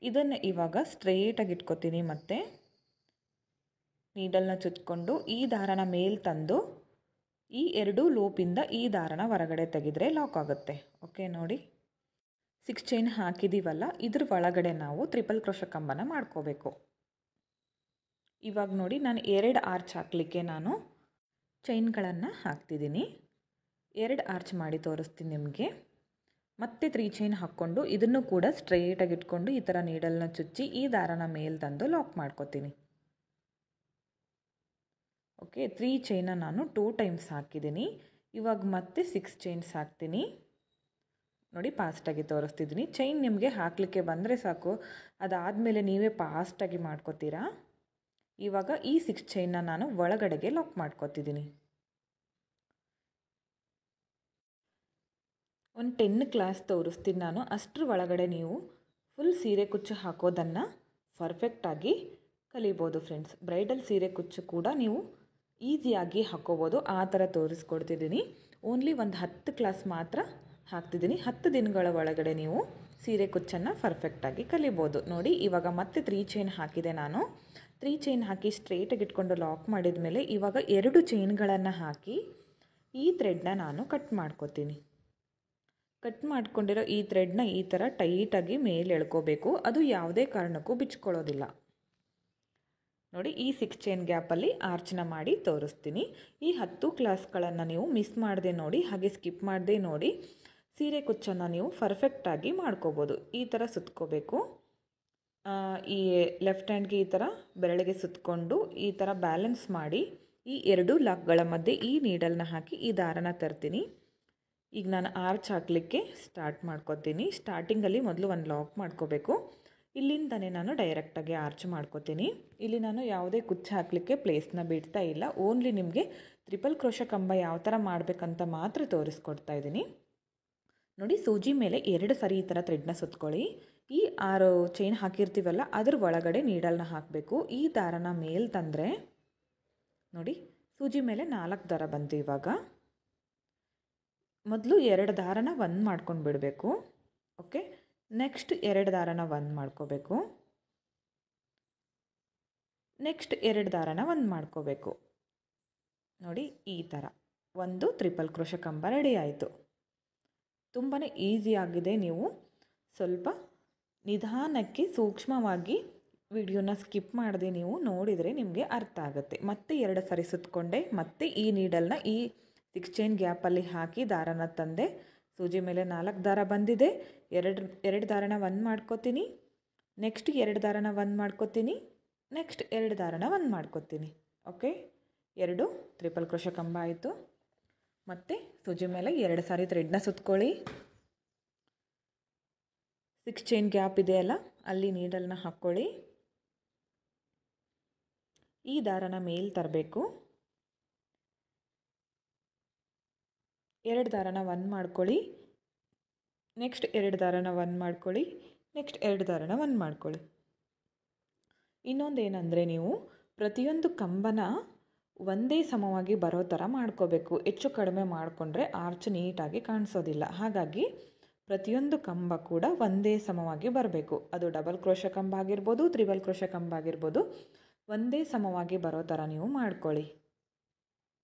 ಇದನ್ನು ಇವಾಗ ಸ್ಟ್ರೇಟಾಗಿ ಇಟ್ಕೋತೀನಿ. ಮತ್ತೆ ನೀಡಲ್ನ ಚುಚ್ಕೊಂಡು ಈ ದಾರನ ಮೇಲೆ ತಂದು ಈ 2 ಲೂಪಿಂದ ಈ ದಾರನ ಹೊರಗಡೆ ತೆಗೆದರೆ ಲಾಕ್ ಆಗುತ್ತೆ. ಓಕೆ ನೋಡಿ, 6 ಚೈನ್ ಹಾಕಿದ್ದೀವಲ್ಲ, ಇದ್ರ ಒಳಗಡೆ ನಾವು ಟ್ರಿಪಲ್ ಕ್ರೋಶ ಕಂಬನ ಮಾಡ್ಕೋಬೇಕು. ಇವಾಗ ನೋಡಿ, ನಾನು 2 ಆರ್ಚ್ ಹಾಕಲಿಕ್ಕೆ ನಾನು ಚೈನ್ಗಳನ್ನು ಹಾಕ್ತಿದ್ದೀನಿ. 2 ಆರ್ಚ್ ಮಾಡಿ ತೋರಿಸ್ತೀನಿ ನಿಮಗೆ. ಮತ್ತೆ 3 ಚೈನ್ ಹಾಕ್ಕೊಂಡು ಇದನ್ನು ಕೂಡ ಸ್ಟ್ರೇಟಾಗಿ ಇಟ್ಕೊಂಡು ಈ ಥರ ನೀಡಲ್ನ ಚುಚ್ಚಿ ಈ ದಾರನ ಮೇಲೆ ತಂದು ಲಾಕ್ ಮಾಡ್ಕೋತೀನಿ. ಓಕೆ, 3 ಚೈನ ನಾನು 2 ಟೈಮ್ಸ್ ಹಾಕಿದ್ದೀನಿ. ಇವಾಗ ಮತ್ತೆ 6 ಚೈನ್ಸ್ ಹಾಕ್ತೀನಿ. ನೋಡಿ, ಫಾಸ್ಟಾಗಿ ತೋರಿಸ್ತಿದ್ದೀನಿ. ಚೈನ್ ನಿಮಗೆ ಹಾಕಲಿಕ್ಕೆ ಬಂದರೆ ಸಾಕು, ಅದಾದಮೇಲೆ ನೀವೇ ಫಾಸ್ಟಾಗಿ ಮಾಡ್ಕೋತೀರಾ. ಇವಾಗ ಈ 6 ಚೈನ್ನ ನಾನು ಒಳಗಡೆಗೆ ಲಾಕ್ ಮಾಡ್ಕೋತಿದ್ದೀನಿ. ಒಂದು 10 ಕ್ಲಾಸ್ ತೋರಿಸ್ತೀನಿ ನಾನು. ಅಷ್ಟರ ಒಳಗಡೆ ನೀವು ಫುಲ್ ಸೀರೆ ಕುಚ್ಚು ಹಾಕೋದನ್ನು ಪರ್ಫೆಕ್ಟಾಗಿ ಕಲಿಬೋದು ಫ್ರೆಂಡ್ಸ್. ಬ್ರೈಡಲ್ ಸೀರೆ ಕುಚ್ಚು ಕೂಡ ನೀವು ಈಸಿಯಾಗಿ ಹಾಕೋಬೋದು. ಆ ಥರ ತೋರಿಸ್ಕೊಡ್ತಿದ್ದೀನಿ. ಓನ್ಲಿ ಒಂದು 10 ಕ್ಲಾಸ್ ಮಾತ್ರ ಹಾಕ್ತಿದ್ದೀನಿ. 10 ದಿನಗಳ ಒಳಗಡೆ ನೀವು ಸೀರೆ ಕುಚ್ಚನ್ನು ಪರ್ಫೆಕ್ಟಾಗಿ ಕಲಿಬೋದು. ನೋಡಿ, ಇವಾಗ ಮತ್ತೆ 3 ಚೈನ್ ಹಾಕಿದೆ ನಾನು. 3 ಚೈನ್ ಹಾಕಿ ಸ್ಟ್ರೇಟಾಗಿ ಇಟ್ಕೊಂಡು ಲಾಕ್ ಮಾಡಿದ ಮೇಲೆ ಇವಾಗ 2 ಚೈನ್ಗಳನ್ನು ಹಾಕಿ ಈ ಥ್ರೆಡ್ನ ನಾನು ಕಟ್ ಮಾಡ್ಕೋತೀನಿ. ಕಟ್ ಮಾಡ್ಕೊಂಡಿರೋ ಈ ಥ್ರೆಡ್ನ ಈ ಥರ ಟೈಟಾಗಿ ಮೇಲೆ ಎಳ್ಕೋಬೇಕು. ಅದು ಯಾವುದೇ ಕಾರಣಕ್ಕೂ ಬಿಚ್ಕೊಳ್ಳೋದಿಲ್ಲ. ನೋಡಿ, ಈ 6 ಚೈನ್ ಗ್ಯಾಪಲ್ಲಿ ಆರ್ಚನ್ನ ಮಾಡಿ ತೋರಿಸ್ತೀನಿ. ಈ 10 ಕ್ಲಾಸ್ಗಳನ್ನು ನೀವು ಮಿಸ್ ಮಾಡದೆ ನೋಡಿ, ಹಾಗೆ ಸ್ಕಿಪ್ ಮಾಡದೆ ನೋಡಿ. ಸೀರೆ ಕುಚ್ಚನ್ನು ನೀವು ಪರ್ಫೆಕ್ಟಾಗಿ ಮಾಡ್ಕೋಬೋದು. ಈ ಥರ ಸುತ್ಕೋಬೇಕು. ಈ ಲೆಫ್ಟ್ ಹ್ಯಾಂಡ್ಗೆ ಈ ಥರ ಬೆರಳಿಗೆ ಸುತ್ತಕೊಂಡು ಈ ಥರ ಬ್ಯಾಲೆನ್ಸ್ ಮಾಡಿ ಈ 2 ಲಾಕ್ಗಳ ಮಧ್ಯೆ ಈ ನೀಡಲ್ನ ಹಾಕಿ ಈ ದಾರನ ತರ್ತೀನಿ. ಈಗ ನಾನು ಆರ್ಚ್ ಹಾಕಲಿಕ್ಕೆ ಸ್ಟಾರ್ಟ್ ಮಾಡ್ಕೋತೀನಿ. ಸ್ಟಾರ್ಟಿಂಗಲ್ಲಿ ಮೊದಲು ಒಂದು ಲಾಕ್ ಮಾಡ್ಕೋಬೇಕು. ಇಲ್ಲಿಂದನೇ ನಾನು ಡೈರೆಕ್ಟಾಗಿ ಆರ್ಚ್ ಮಾಡ್ಕೋತೀನಿ. ಇಲ್ಲಿ ನಾನು ಯಾವುದೇ ಕುಚ್ಚು ಹಾಕಲಿಕ್ಕೆ ಪ್ಲೇಸ್ನ ಬಿಡ್ತಾ ಇಲ್ಲ. ಓನ್ಲಿ ನಿಮಗೆ ಟ್ರಿಪಲ್ ಕ್ರೋಶ ಕಂಬ ಯಾವ ಥರ ಮಾಡಬೇಕಂತ ಮಾತ್ರ ತೋರಿಸ್ಕೊಡ್ತಾ ಇದ್ದೀನಿ. ನೋಡಿ, ಸೂಜಿ ಮೇಲೆ 2 ಸಾರಿ ಈ ಥರ ಥ್ರೆಡ್ನ ಸುತ್ಕೊಳ್ಳಿ. ಈ 6 ಚೈನ್ ಹಾಕಿರ್ತೀವಲ್ಲ ಅದ್ರ ಒಳಗಡೆ ನೀಡಲ್ನ ಹಾಕಬೇಕು. ಈ ದಾರನ ಮೇಲೆ ತಂದರೆ ನೋಡಿ, ಸೂಜಿ ಮೇಲೆ 4 ದಾರ ಬಂತು. ಇವಾಗ ಮೊದಲು 2 ದಾರನ ಒಂದು ಮಾಡ್ಕೊಂಡು ಬಿಡಬೇಕು. ಓಕೆ, ನೆಕ್ಸ್ಟ್ 2 ದಾರನ ಒಂದು ಮಾಡ್ಕೋಬೇಕು, ನೆಕ್ಸ್ಟ್ 2 ದಾರನ ಒಂದು ಮಾಡ್ಕೋಬೇಕು. ನೋಡಿ ಈ ಥರ ಒಂದು ಟ್ರಿಪಲ್ ಕ್ರೋಶೆ ಕಂಬ ರೆಡಿ ಆಯಿತು. ತುಂಬಾ ಈಸಿ ಆಗಿದೆ. ನೀವು ಸ್ವಲ್ಪ ನಿಧಾನಕ್ಕೆ ಸೂಕ್ಷ್ಮವಾಗಿ ವಿಡಿಯೋನ ಸ್ಕಿಪ್ ಮಾಡದೆ ನೀವು ನೋಡಿದರೆ ನಿಮಗೆ ಅರ್ಥ ಆಗುತ್ತೆ. ಮತ್ತೆ 2 ಸರಿ ಸುತ್ತಕೊಂಡೆ, ಮತ್ತೆ ಈ ನೀಡಲ್ನ ಈ 6 ಚೈನ್ ಗ್ಯಾಪಲ್ಲಿ ಹಾಕಿ ದಾರನ ತಂದೆ. ಸೂಜಿ ಮೇಲೆ 4 ದಾರ ಬಂದಿದೆ. 2 ದಾರನ ಒಂದು ಮಾಡ್ಕೋತೀನಿ, ನೆಕ್ಸ್ಟ್ 2 ದಾರನ ಒಂದು ಮಾಡ್ಕೋತೀನಿ, ನೆಕ್ಸ್ಟ್ 2 ದಾರನ ಒಂದು ಮಾಡ್ಕೋತೀನಿ. ಓಕೆ, 2 ಟ್ರಿಪಲ್ ಕ್ರೋಶೆ ಕಂಬ ಆಯಿತು. ಮತ್ತು ಸೂಜಿ ಮೇಲೆ 2 ಸಾರಿ ಥ್ರೆಡ್ನ ಸುತ್ಕೊಳ್ಳಿ. 6 ಚೈನ್ ಗ್ಯಾಪ್ ಇದೆಯಲ್ಲ ಅಲ್ಲಿ ನೀಡಲ್ನ ಹಾಕ್ಕೊಳ್ಳಿ. ಈ ದಾರನ ಮೇಲೆ ತರಬೇಕು. 2 ದಾರನ ಒಂದು ಮಾಡ್ಕೊಳ್ಳಿ, ನೆಕ್ಸ್ಟ್ 2 ದಾರನ ಒಂದು ಮಾಡ್ಕೊಳ್ಳಿ, ನೆಕ್ಸ್ಟ್ 2 ದಾರನ ಒಂದು ಮಾಡ್ಕೊಳ್ಳಿ. ಇನ್ನೊಂದೇನೆಂದರೆ ನೀವು ಪ್ರತಿಯೊಂದು ಕಂಬನ ಒಂದೇ ಸಮವಾಗಿ ಬರೋ ಥರ ಮಾಡ್ಕೋಬೇಕು. ಹೆಚ್ಚು ಕಡಿಮೆ ಮಾಡಿಕೊಂಡ್ರೆ ಆರ್ಚ್ ನೀಟಾಗಿ ಕಾಣಿಸೋದಿಲ್ಲ. ಹಾಗಾಗಿ ಪ್ರತಿಯೊಂದು ಕಂಬ ಕೂಡ ಒಂದೇ ಸಮವಾಗಿ ಬರಬೇಕು. ಅದು ಡಬಲ್ ಕ್ರೋಶೆ ಕಂಬ ಆಗಿರ್ಬೋದು, ತ್ರಿಬಲ್ ಕ್ರೋಶೆ ಕಂಬ ಆಗಿರ್ಬೋದು, ಒಂದೇ ಸಮವಾಗಿ ಬರೋ ಥರ ನೀವು ಮಾಡ್ಕೊಳ್ಳಿ.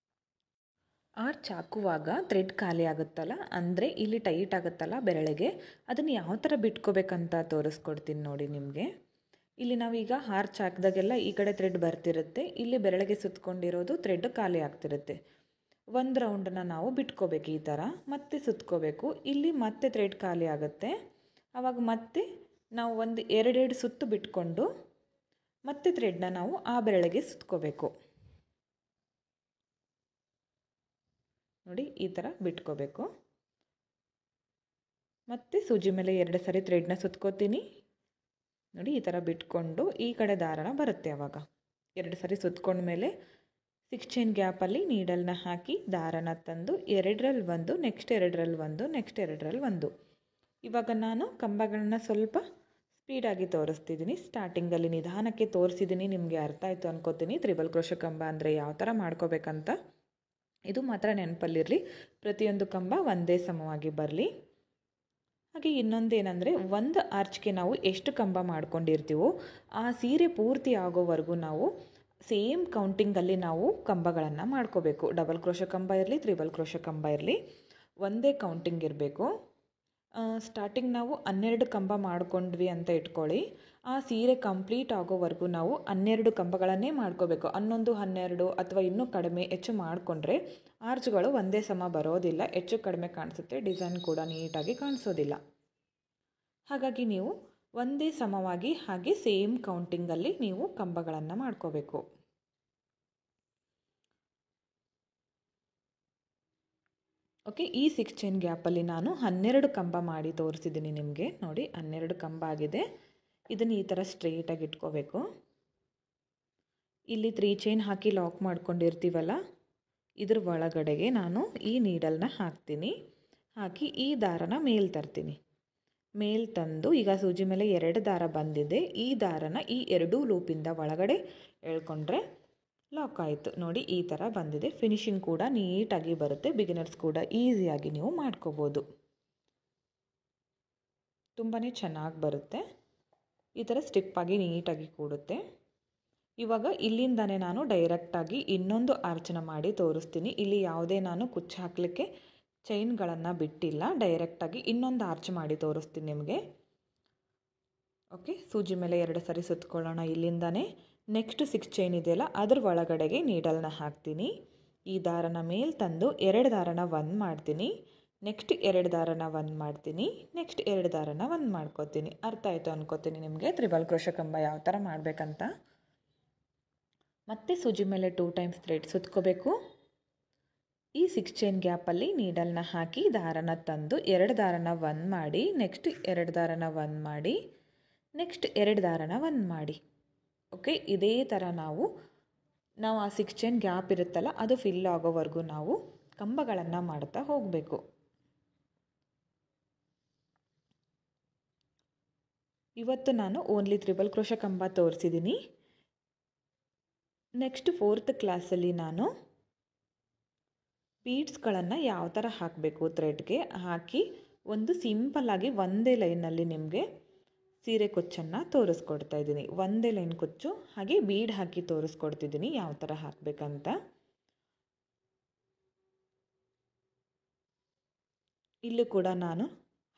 ಆರ್ಚ್ ಹಾಕುವಾಗ ಥ್ರೆಡ್ ಖಾಲಿ ಆಗುತ್ತಲ್ಲ, ಅಂದರೆ ಇಲ್ಲಿ ಟೈಟ್ ಆಗುತ್ತಲ್ಲ ಬೆರಳಿಗೆ, ಅದನ್ನು ಯಾವ ಥರ ಬಿಟ್ಕೋಬೇಕಂತ ತೋರಿಸ್ಕೊಡ್ತೀನಿ ನೋಡಿ ನಿಮಗೆ. ಇಲ್ಲಿ ನಾವೀಗ ಆರ್ಚ್ ಹಾಕಿದಾಗೆಲ್ಲ ಈ ಕಡೆ ಥ್ರೆಡ್ ಬರ್ತಿರುತ್ತೆ, ಇಲ್ಲಿ ಬೆರಳಿಗೆ ಸುತ್ತಕೊಂಡಿರೋದು ಥ್ರೆಡ್ ಖಾಲಿ ಆಗ್ತಿರುತ್ತೆ. ಒಂದು ರೌಂಡನ್ನ ನಾವು ಬಿಟ್ಕೋಬೇಕು ಈ ಥರ, ಮತ್ತೆ ಸುತ್ಕೋಬೇಕು. ಇಲ್ಲಿ ಮತ್ತೆ ಥ್ರೆಡ್ ಖಾಲಿ ಆಗುತ್ತೆ, ಆವಾಗ ಮತ್ತೆ ನಾವು ಒಂದು 2 ಸುತ್ತು ಬಿಟ್ಕೊಂಡು ಮತ್ತೆ ಥ್ರೆಡ್ನ ನಾವು ಆ ಬೆರಳಿಗೆ ಸುತ್ಕೋಬೇಕು. ನೋಡಿ ಈ ಥರ ಬಿಟ್ಕೋಬೇಕು. ಮತ್ತು ಸೂಜಿ ಮೇಲೆ 2 ಸರಿ ಥ್ರೆಡ್ನ ಸುತ್ಕೋತೀನಿ. ನೋಡಿ ಈ ಥರ ಬಿಟ್ಕೊಂಡು ಈ ಕಡೆ ದಾರನ ಬರುತ್ತೆ. ಆವಾಗ 2 ಸರಿ ಸುತ್ಕೊಂಡ್ಮೇಲೆ 6 ಚೈನ್ ಗ್ಯಾಪಲ್ಲಿ ನೀಡಲ್ನ ಹಾಕಿ ದಾರನ ತಂದು 2ರಲ್ಲಿ ಒಂದು, ನೆಕ್ಸ್ಟ್ 2ರಲ್ಲಿ ಒಂದು, ನೆಕ್ಸ್ಟ್ 2ರಲ್ಲಿ ಒಂದು. ಇವಾಗ ನಾನು ಕಂಬಗಳನ್ನ ಸ್ವಲ್ಪ ಸ್ಪೀಡಾಗಿ ತೋರಿಸ್ತಿದ್ದೀನಿ. ಸ್ಟಾರ್ಟಿಂಗಲ್ಲಿ ನಿಧಾನಕ್ಕೆ ತೋರಿಸಿದ್ದೀನಿ, ನಿಮಗೆ ಅರ್ಥ ಆಯಿತು ಅನ್ಕೋತೀನಿ. ತ್ರಿಬಲ್ ಕ್ರೋಶೆ ಕಂಬ ಅಂದರೆ ಯಾವ ಥರ ಮಾಡ್ಕೋಬೇಕಂತ ಇದು ಮಾತ್ರ ನೆನಪಲ್ಲಿರಲಿ. ಪ್ರತಿಯೊಂದು ಕಂಬ ಒಂದೇ ಸಮವಾಗಿ ಬರಲಿ. ಹಾಗೆ ಇನ್ನೊಂದೇನೆಂದರೆ, ಒಂದು ಆರ್ಚ್ಗೆ ನಾವು ಎಷ್ಟು ಕಂಬ ಮಾಡ್ಕೊಂಡಿರ್ತೀವೋ ಆ ಸೀರೆ ಪೂರ್ತಿ ಆಗೋವರೆಗೂ ನಾವು ಸೇಮ್ ಕೌಂಟಿಂಗಲ್ಲಿ ನಾವು ಕಂಬಗಳನ್ನು ಮಾಡ್ಕೋಬೇಕು. ಡಬಲ್ ಕ್ರೋಶೆ ಕಂಬ ಇರಲಿ, ತ್ರಿಬಲ್ ಕ್ರೋಶೆ ಕಂಬ ಇರಲಿ, ಒಂದೇ ಕೌಂಟಿಂಗ್ ಇರಬೇಕು. ಸ್ಟಾರ್ಟಿಂಗ್ ನಾವು 12 ಕಂಬ ಮಾಡ್ಕೊಂಡ್ವಿ ಅಂತ ಇಟ್ಕೊಳ್ಳಿ. ಆ ಸೀರೆ ಕಂಪ್ಲೀಟ್ ಆಗೋವರೆಗೂ ನಾವು 12 ಕಂಬಗಳನ್ನೇ ಮಾಡ್ಕೋಬೇಕು. 11, 12 ಅಥವಾ ಇನ್ನೂ ಕಡಿಮೆ ಹೆಚ್ಚು ಮಾಡಿಕೊಂಡ್ರೆ ಆರ್ಚ್ಗಳು ಒಂದೇ ಸಮ ಬರೋದಿಲ್ಲ, ಹೆಚ್ಚು ಕಡಿಮೆ ಕಾಣಿಸುತ್ತೆ, ಡಿಸೈನ್ ಕೂಡ ನೀಟಾಗಿ ಕಾಣಿಸೋದಿಲ್ಲ. ಹಾಗಾಗಿ ನೀವು ಒಂದೇ ಸಮವಾಗಿ ಹಾಗೆ ಸೇಮ್ ಕೌಂಟಿಂಗಲ್ಲಿ ನೀವು ಕಂಬಗಳನ್ನು ಮಾಡ್ಕೋಬೇಕು. ಓಕೆ, ಈ 6 ಚೈನ್ ಗ್ಯಾಪಲ್ಲಿ ನಾನು 12 ಕಂಬ ಮಾಡಿ ತೋರಿಸಿದ್ದೀನಿ ನಿಮಗೆ. ನೋಡಿ 12 ಕಂಬ ಆಗಿದೆ. ಇದನ್ನು ಈ ಥರ ಸ್ಟ್ರೇಟಾಗಿ ಇಟ್ಕೋಬೇಕು. ಇಲ್ಲಿ 3 ಚೈನ್ ಹಾಕಿ ಲಾಕ್ ಮಾಡ್ಕೊಂಡಿರ್ತೀವಲ್ಲ, ಇದ್ರ ಒಳಗಡೆಗೆ ನಾನು ಈ ನೀಡಲ್ನ ಹಾಕ್ತೀನಿ. ಹಾಕಿ ಈ ದಾರನ ಮೇಲ್ ತರ್ತೀನಿ. ಮೇಲ್ ತಂದು ಈಗ ಸೂಜಿ ಮೇಲೆ 2 ದಾರ ಬಂದಿದೆ. ಈ ದಾರನ ಈ 2 ಲೂಪಿಂದ ಒಳಗಡೆ ಎಳ್ಕೊಂಡ್ರೆ ಲಾಕ್ ಆಯಿತು. ನೋಡಿ ಈ ಥರ ಬಂದಿದೆ. ಫಿನಿಶಿಂಗ್ ಕೂಡ ನೀಟಾಗಿ ಬರುತ್ತೆ. ಬಿಗಿನರ್ಸ್ ಕೂಡ ಈಸಿಯಾಗಿ ನೀವು ಮಾಡ್ಕೋಬೋದು. ತುಂಬಾ ಚೆನ್ನಾಗಿ ಬರುತ್ತೆ. ಈ ಥರ ಸ್ಟಿಪ್ಪಾಗಿ ನೀಟಾಗಿ ಕೂಡುತ್ತೆ. ಇವಾಗ ಇಲ್ಲಿಂದನೇ ನಾನು ಡೈರೆಕ್ಟಾಗಿ ಇನ್ನೊಂದು ಆರ್ಚನ ಮಾಡಿ ತೋರಿಸ್ತೀನಿ. ಇಲ್ಲಿ ಯಾವುದೇ ನಾನು ಕುಚ್ಚು ಹಾಕಲಿಕ್ಕೆ ಚೈನ್ಗಳನ್ನು ಬಿಟ್ಟಿಲ್ಲ. ಡೈರೆಕ್ಟಾಗಿ ಇನ್ನೊಂದು ಆರ್ಚ್ ಮಾಡಿ ತೋರಿಸ್ತೀನಿ ನಿಮಗೆ. ಓಕೆ, ಸೂಜಿ ಮೇಲೆ 2 ಸರಿ ಸುತ್ಕೊಳ್ಳೋಣ ಇಲ್ಲಿಂದನೇ. ನೆಕ್ಸ್ಟ್ 6 ಚೈನ್ ಇದೆಯಲ್ಲ ಅದ್ರ ಒಳಗಡೆಗೆ ನೀಡಲ್ನ ಹಾಕ್ತೀನಿ. ಈ ದಾರನ ಮೇಲೆ ತಂದು 2 ದಾರನ ಒಂದು ಮಾಡ್ತೀನಿ, ನೆಕ್ಸ್ಟ್ 2 ದಾರನ ಒಂದು ಮಾಡ್ತೀನಿ, ನೆಕ್ಸ್ಟ್ 2 ದಾರನ ಒಂದು ಮಾಡ್ಕೋತೀನಿ. ಅರ್ಥ ಆಯಿತು ಅನ್ಕೋತೀನಿ ನಿಮಗೆ ತ್ರಿಬಲ್ ಕ್ರೋಶೆ ಕಂಬ ಯಾವ ಥರ ಮಾಡಬೇಕಂತ. ಮತ್ತೆ ಸೂಜಿ ಮೇಲೆ 2 ಟೈಮ್ಸ್ ಥ್ರೆಡ್ ಸುತ್ಕೋಬೇಕು. ಈ 6 ಚೈನ್ ಗ್ಯಾಪಲ್ಲಿ ನೀಡಲ್ನ ಹಾಕಿ ದಾರನ ತಂದು 2 ದಾರನ ಒಂದು ಮಾಡಿ, ನೆಕ್ಸ್ಟ್ 2 ದಾರನ ಒಂದು ಮಾಡಿ, ನೆಕ್ಸ್ಟ್ 2 ದಾರನ ಒಂದು ಮಾಡಿ. ಓಕೆ, ಇದೇ ಥರ ನಾವು ಆ 6 ಚೈನ್ ಗ್ಯಾಪ್ ಇರುತ್ತಲ್ಲ ಅದು ಫಿಲ್ ಆಗೋವರೆಗೂ ನಾವು ಕಂಬಗಳನ್ನು ಮಾಡ್ತಾ ಹೋಗಬೇಕು. ಇವತ್ತು ನಾನು ಓನ್ಲಿ ತ್ರಿಬಲ್ ಕ್ರೋಶೆ ಕಂಬ ತೋರಿಸಿದ್ದೀನಿ. ನೆಕ್ಸ್ಟ್ 4th ಕ್ಲಾಸಲ್ಲಿ ನಾನು ಬೀಡ್ಸ್ಗಳನ್ನು ಯಾವ ಥರ ಹಾಕಬೇಕು ಥ್ರೆಡ್ಗೆ ಹಾಕಿ ಒಂದು ಸಿಂಪಲ್ಲಾಗಿ ಒಂದೇ ಲೈನಲ್ಲಿ ನಿಮಗೆ ಸೀರೆ ಕುಚ್ಚನ್ನು ತೋರಿಸ್ಕೊಡ್ತಾ ಇದ್ದೀನಿ. ಒಂದೇ ಲೈನ್ ಕುಚ್ಚು ಹಾಗೆ ಬೀಡ್ ಹಾಕಿ ತೋರಿಸ್ಕೊಡ್ತಿದ್ದೀನಿ ಯಾವ ಥರ ಹಾಕಬೇಕಂತ. ಇಲ್ಲೂ ಕೂಡ ನಾನು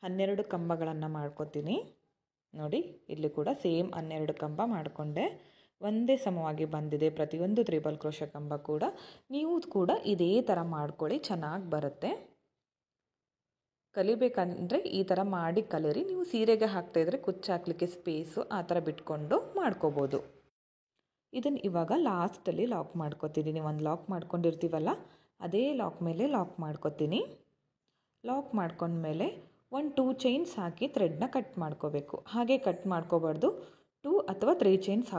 12 ಕಂಬಗಳನ್ನು ಮಾಡ್ಕೊತೀನಿ. ನೋಡಿ ಇಲ್ಲಿ ಕೂಡ ಸೇಮ್ 12 ಕಂಬ ಮಾಡಿಕೊಂಡೆ. ಒಂದೇ ಸಮವಾಗಿ ಬಂದಿದೆ ಪ್ರತಿಯೊಂದು ತ್ರಿಬಲ್ ಕ್ರೋಶೆ ಕಂಬ ಕೂಡ. ನೀವು ಕೂಡ ಇದೇ ಥರ ಮಾಡ್ಕೊಳ್ಳಿ, ಚೆನ್ನಾಗಿ ಬರುತ್ತೆ. ಕಲಿಬೇಕಂದ್ರೆ ಈ ಥರ ಮಾಡಿ ಕಲೀರಿ. ನೀವು ಸೀರೆಗೆ ಹಾಕ್ತಾಯಿದ್ರೆ ಕುಚ್ಚು ಹಾಕಲಿಕ್ಕೆ ಸ್ಪೇಸು ಆ ಥರ ಬಿಟ್ಕೊಂಡು ಮಾಡ್ಕೋಬೋದು. ಇದನ್ನು ಇವಾಗ ಲಾಸ್ಟಲ್ಲಿ ಲಾಕ್ ಮಾಡ್ಕೊತಿದ್ದೀನಿ. ಒಂದು ಲಾಕ್ ಮಾಡ್ಕೊಂಡಿರ್ತೀವಲ್ಲ ಅದೇ ಲಾಕ್ ಮೇಲೆ ಲಾಕ್ ಮಾಡ್ಕೊತೀನಿ. ಲಾಕ್ ಮಾಡ್ಕೊಂಡ್ಮೇಲೆ 1-2 ಚೈನ್ಸ್ ಹಾಕಿ ಥ್ರೆಡ್ನ ಕಟ್ ಮಾಡ್ಕೋಬೇಕು. ಹಾಗೆ ಕಟ್ ಮಾಡ್ಕೋಬಾರ್ದು, 2 ಅಥವಾ 3 ಚೈನ್ಸ್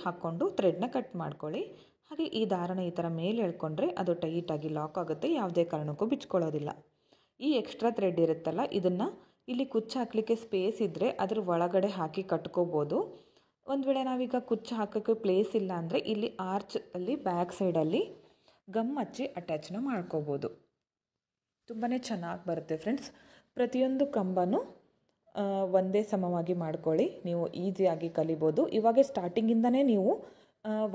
ಹಾಕ್ಕೊಂಡು ಥ್ರೆಡ್ನ ಕಟ್ ಮಾಡ್ಕೊಳ್ಳಿ. ಹಾಗೆ ಈ ದಾರನ ಈ ಥರ ಮೇಲೆ ಎಳ್ಕೊಂಡ್ರೆ ಅದು ಟೈಟಾಗಿ ಲಾಕ್ ಆಗುತ್ತೆ, ಯಾವುದೇ ಕಾರಣಕ್ಕೂ ಬಿಚ್ಕೊಳ್ಳೋದಿಲ್ಲ. ಈ ಎಕ್ಸ್ಟ್ರಾ ಥ್ರೆಡ್ ಇರುತ್ತಲ್ಲ ಇದನ್ನು ಇಲ್ಲಿ ಕುಚ್ಚು ಹಾಕಲಿಕ್ಕೆ ಸ್ಪೇಸ್ ಇದ್ದರೆ ಅದ್ರ ಒಳಗಡೆ ಹಾಕಿ ಕಟ್ಕೋಬೋದು. ಒಂದು ವೇಳೆ ನಾವೀಗ ಕುಚ್ಚು ಹಾಕೋಕ್ಕೆ ಪ್ಲೇಸ್ ಇಲ್ಲ ಅಂದರೆ ಇಲ್ಲಿ ಆರ್ಚಲ್ಲಿ ಬ್ಯಾಕ್ ಸೈಡಲ್ಲಿ ಗಮ್ ಹಚ್ಚಿ ಅಟ್ಯಾಚ್ನ ಮಾಡ್ಕೋಬೋದು. ತುಂಬಾ ಚೆನ್ನಾಗಿ ಬರುತ್ತೆ ಫ್ರೆಂಡ್ಸ್. ಪ್ರತಿಯೊಂದು ಕಂಬನೂ ಒಂದೇ ಸಮವಾಗಿ ಮಾಡ್ಕೊಳ್ಳಿ, ನೀವು ಈಸಿಯಾಗಿ ಕಲಿಬೋದು. ಇವಾಗ ಸ್ಟಾರ್ಟಿಂಗಿಂದನೇ ನೀವು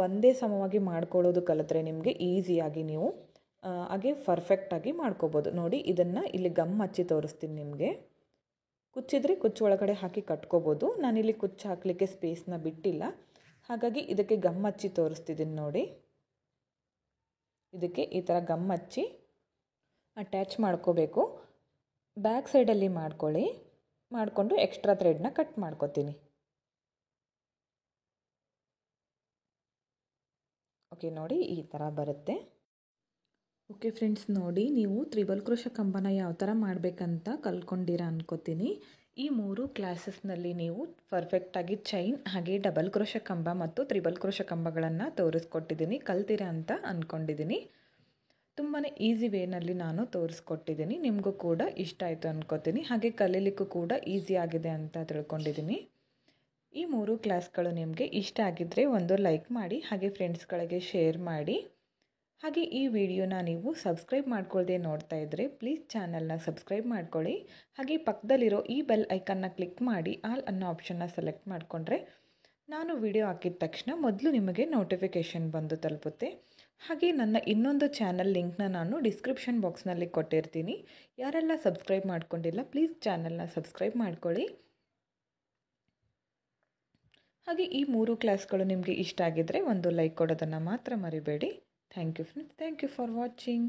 ಒಂದೇ ಸಮವಾಗಿ ಮಾಡ್ಕೊಳ್ಳೋದು ಕಲಿತ್ರೆ ನಿಮಗೆ ಈಸಿಯಾಗಿ ನೀವು ಹಾಗೆ ಪರ್ಫೆಕ್ಟಾಗಿ ಮಾಡ್ಕೋಬೋದು. ನೋಡಿ ಇದನ್ನು ಇಲ್ಲಿ ಗಮ್ ಹಚ್ಚಿ ತೋರಿಸ್ತೀನಿ ನಿಮಗೆ. ಕುಚ್ಚಿದ್ರೆ ಕುಚ್ಚು ಒಳಗಡೆ ಹಾಕಿ ಕಟ್ಕೋಬೋದು. ನಾನಿಲ್ಲಿ ಕುಚ್ಚು ಹಾಕಲಿಕ್ಕೆ ಸ್ಪೇಸ್ನ ಬಿಟ್ಟಿಲ್ಲ, ಹಾಗಾಗಿ ಇದಕ್ಕೆ ಗಮ್ ಹಚ್ಚಿ ತೋರಿಸ್ತಿದ್ದೀನಿ ನೋಡಿ. ಇದಕ್ಕೆ ಈ ಥರ ಗಮ್ ಹಚ್ಚಿ ಅಟ್ಯಾಚ್ ಮಾಡ್ಕೋಬೇಕು. ಬ್ಯಾಕ್ ಸೈಡಲ್ಲಿ ಮಾಡ್ಕೊಳ್ಳಿ, ಮಾಡಿಕೊಂಡು ಎಕ್ಸ್ಟ್ರಾ ಥ್ರೆಡ್ನ ಕಟ್ ಮಾಡ್ಕೋತೀನಿ. ಓಕೆ ನೋಡಿ ಈ ಥರ ಬರುತ್ತೆ. ಓಕೆ ಫ್ರೆಂಡ್ಸ್, ನೋಡಿ ನೀವು ತ್ರಿಬಲ್ ಕ್ರೋಶೆ ಕಂಬನ ಯಾವ ಥರ ಮಾಡಬೇಕಂತ ಕಲ್ತ್ಕೊಂಡಿರಾ ಅನ್ಕೋತೀನಿ. ಈ 3 ಕ್ಲಾಸಸ್ನಲ್ಲಿ ನೀವು ಪರ್ಫೆಕ್ಟಾಗಿ ಚೈನ್ ಹಾಗೆ ಡಬಲ್ ಕ್ರೋಶೆ ಕಂಬ ಮತ್ತು ತ್ರಿಬಲ್ ಕ್ರೋಶೆ ಕಂಬಗಳನ್ನು ತೋರಿಸ್ಕೊಟ್ಟಿದ್ದೀನಿ, ಕಲ್ತೀರಾ ಅಂತ ಅಂದ್ಕೊಂಡಿದ್ದೀನಿ. ತುಂಬಾ ಈಸಿ ವೇನಲ್ಲಿ ನಾನು ತೋರಿಸ್ಕೊಟ್ಟಿದ್ದೀನಿ. ನಿಮಗೂ ಕೂಡ ಇಷ್ಟ ಆಯಿತು ಅಂದ್ಕೋತೀನಿ. ಹಾಗೆ ಕಲೀಲಿಕ್ಕೂ ಕೂಡ ಈಸಿ ಆಗಿದೆ ಅಂತ ತಿಳ್ಕೊಂಡಿದ್ದೀನಿ. ಈ 3 ಕ್ಲಾಸ್ಗಳು ನಿಮಗೆ ಇಷ್ಟ ಆಗಿದ್ದರೆ ಒಂದು ಲೈಕ್ ಮಾಡಿ, ಹಾಗೆ ಫ್ರೆಂಡ್ಸ್ಗಳಿಗೆ ಶೇರ್ ಮಾಡಿ. ಹಾಗೆ ಈ ವಿಡಿಯೋನ ನೀವು ಸಬ್ಸ್ಕ್ರೈಬ್ ಮಾಡ್ಕೊಳ್ಳದೆ ನೋಡ್ತಾ ಇದ್ದರೆ ಪ್ಲೀಸ್ ಚಾನಲ್ನ ಸಬ್ಸ್ಕ್ರೈಬ್ ಮಾಡ್ಕೊಳ್ಳಿ. ಹಾಗೆ ಪಕ್ಕದಲ್ಲಿರೋ ಈ ಬೆಲ್ ಐಕನ್ನ ಕ್ಲಿಕ್ ಮಾಡಿ ಆಲ್ ಅನ್ನೋ ಆಪ್ಷನ್ನ ಸೆಲೆಕ್ಟ್ ಮಾಡಿಕೊಂಡ್ರೆ ನಾನು ವಿಡಿಯೋ ಹಾಕಿದ ತಕ್ಷಣ ಮೊದಲು ನಿಮಗೆ ನೋಟಿಫಿಕೇಷನ್ ಬಂದು ತಲುಪುತ್ತೆ. ಹಾಗೆ ನನ್ನ ಇನ್ನೊಂದು ಚಾನಲ್ ಲಿಂಕ್ನ ನಾನು ಡಿಸ್ಕ್ರಿಪ್ಷನ್ ಬಾಕ್ಸ್ನಲ್ಲಿ ಕೊಟ್ಟಿರ್ತೀನಿ. ಯಾರೆಲ್ಲ ಸಬ್ಸ್ಕ್ರೈಬ್ ಮಾಡ್ಕೊಂಡಿಲ್ಲ ಪ್ಲೀಸ್ ಚಾನಲ್ನ ಸಬ್ಸ್ಕ್ರೈಬ್ ಮಾಡ್ಕೊಳ್ಳಿ. ಹಾಗೆ ಈ 3 ಕ್ಲಾಸ್ಗಳು ನಿಮಗೆ ಇಷ್ಟ ಆಗಿದ್ದರೆ ಒಂದು ಲೈಕ್ ಕೊಡೋದನ್ನು ಮಾತ್ರ ಮರಿಬೇಡಿ. Thank you friends, thank you for watching.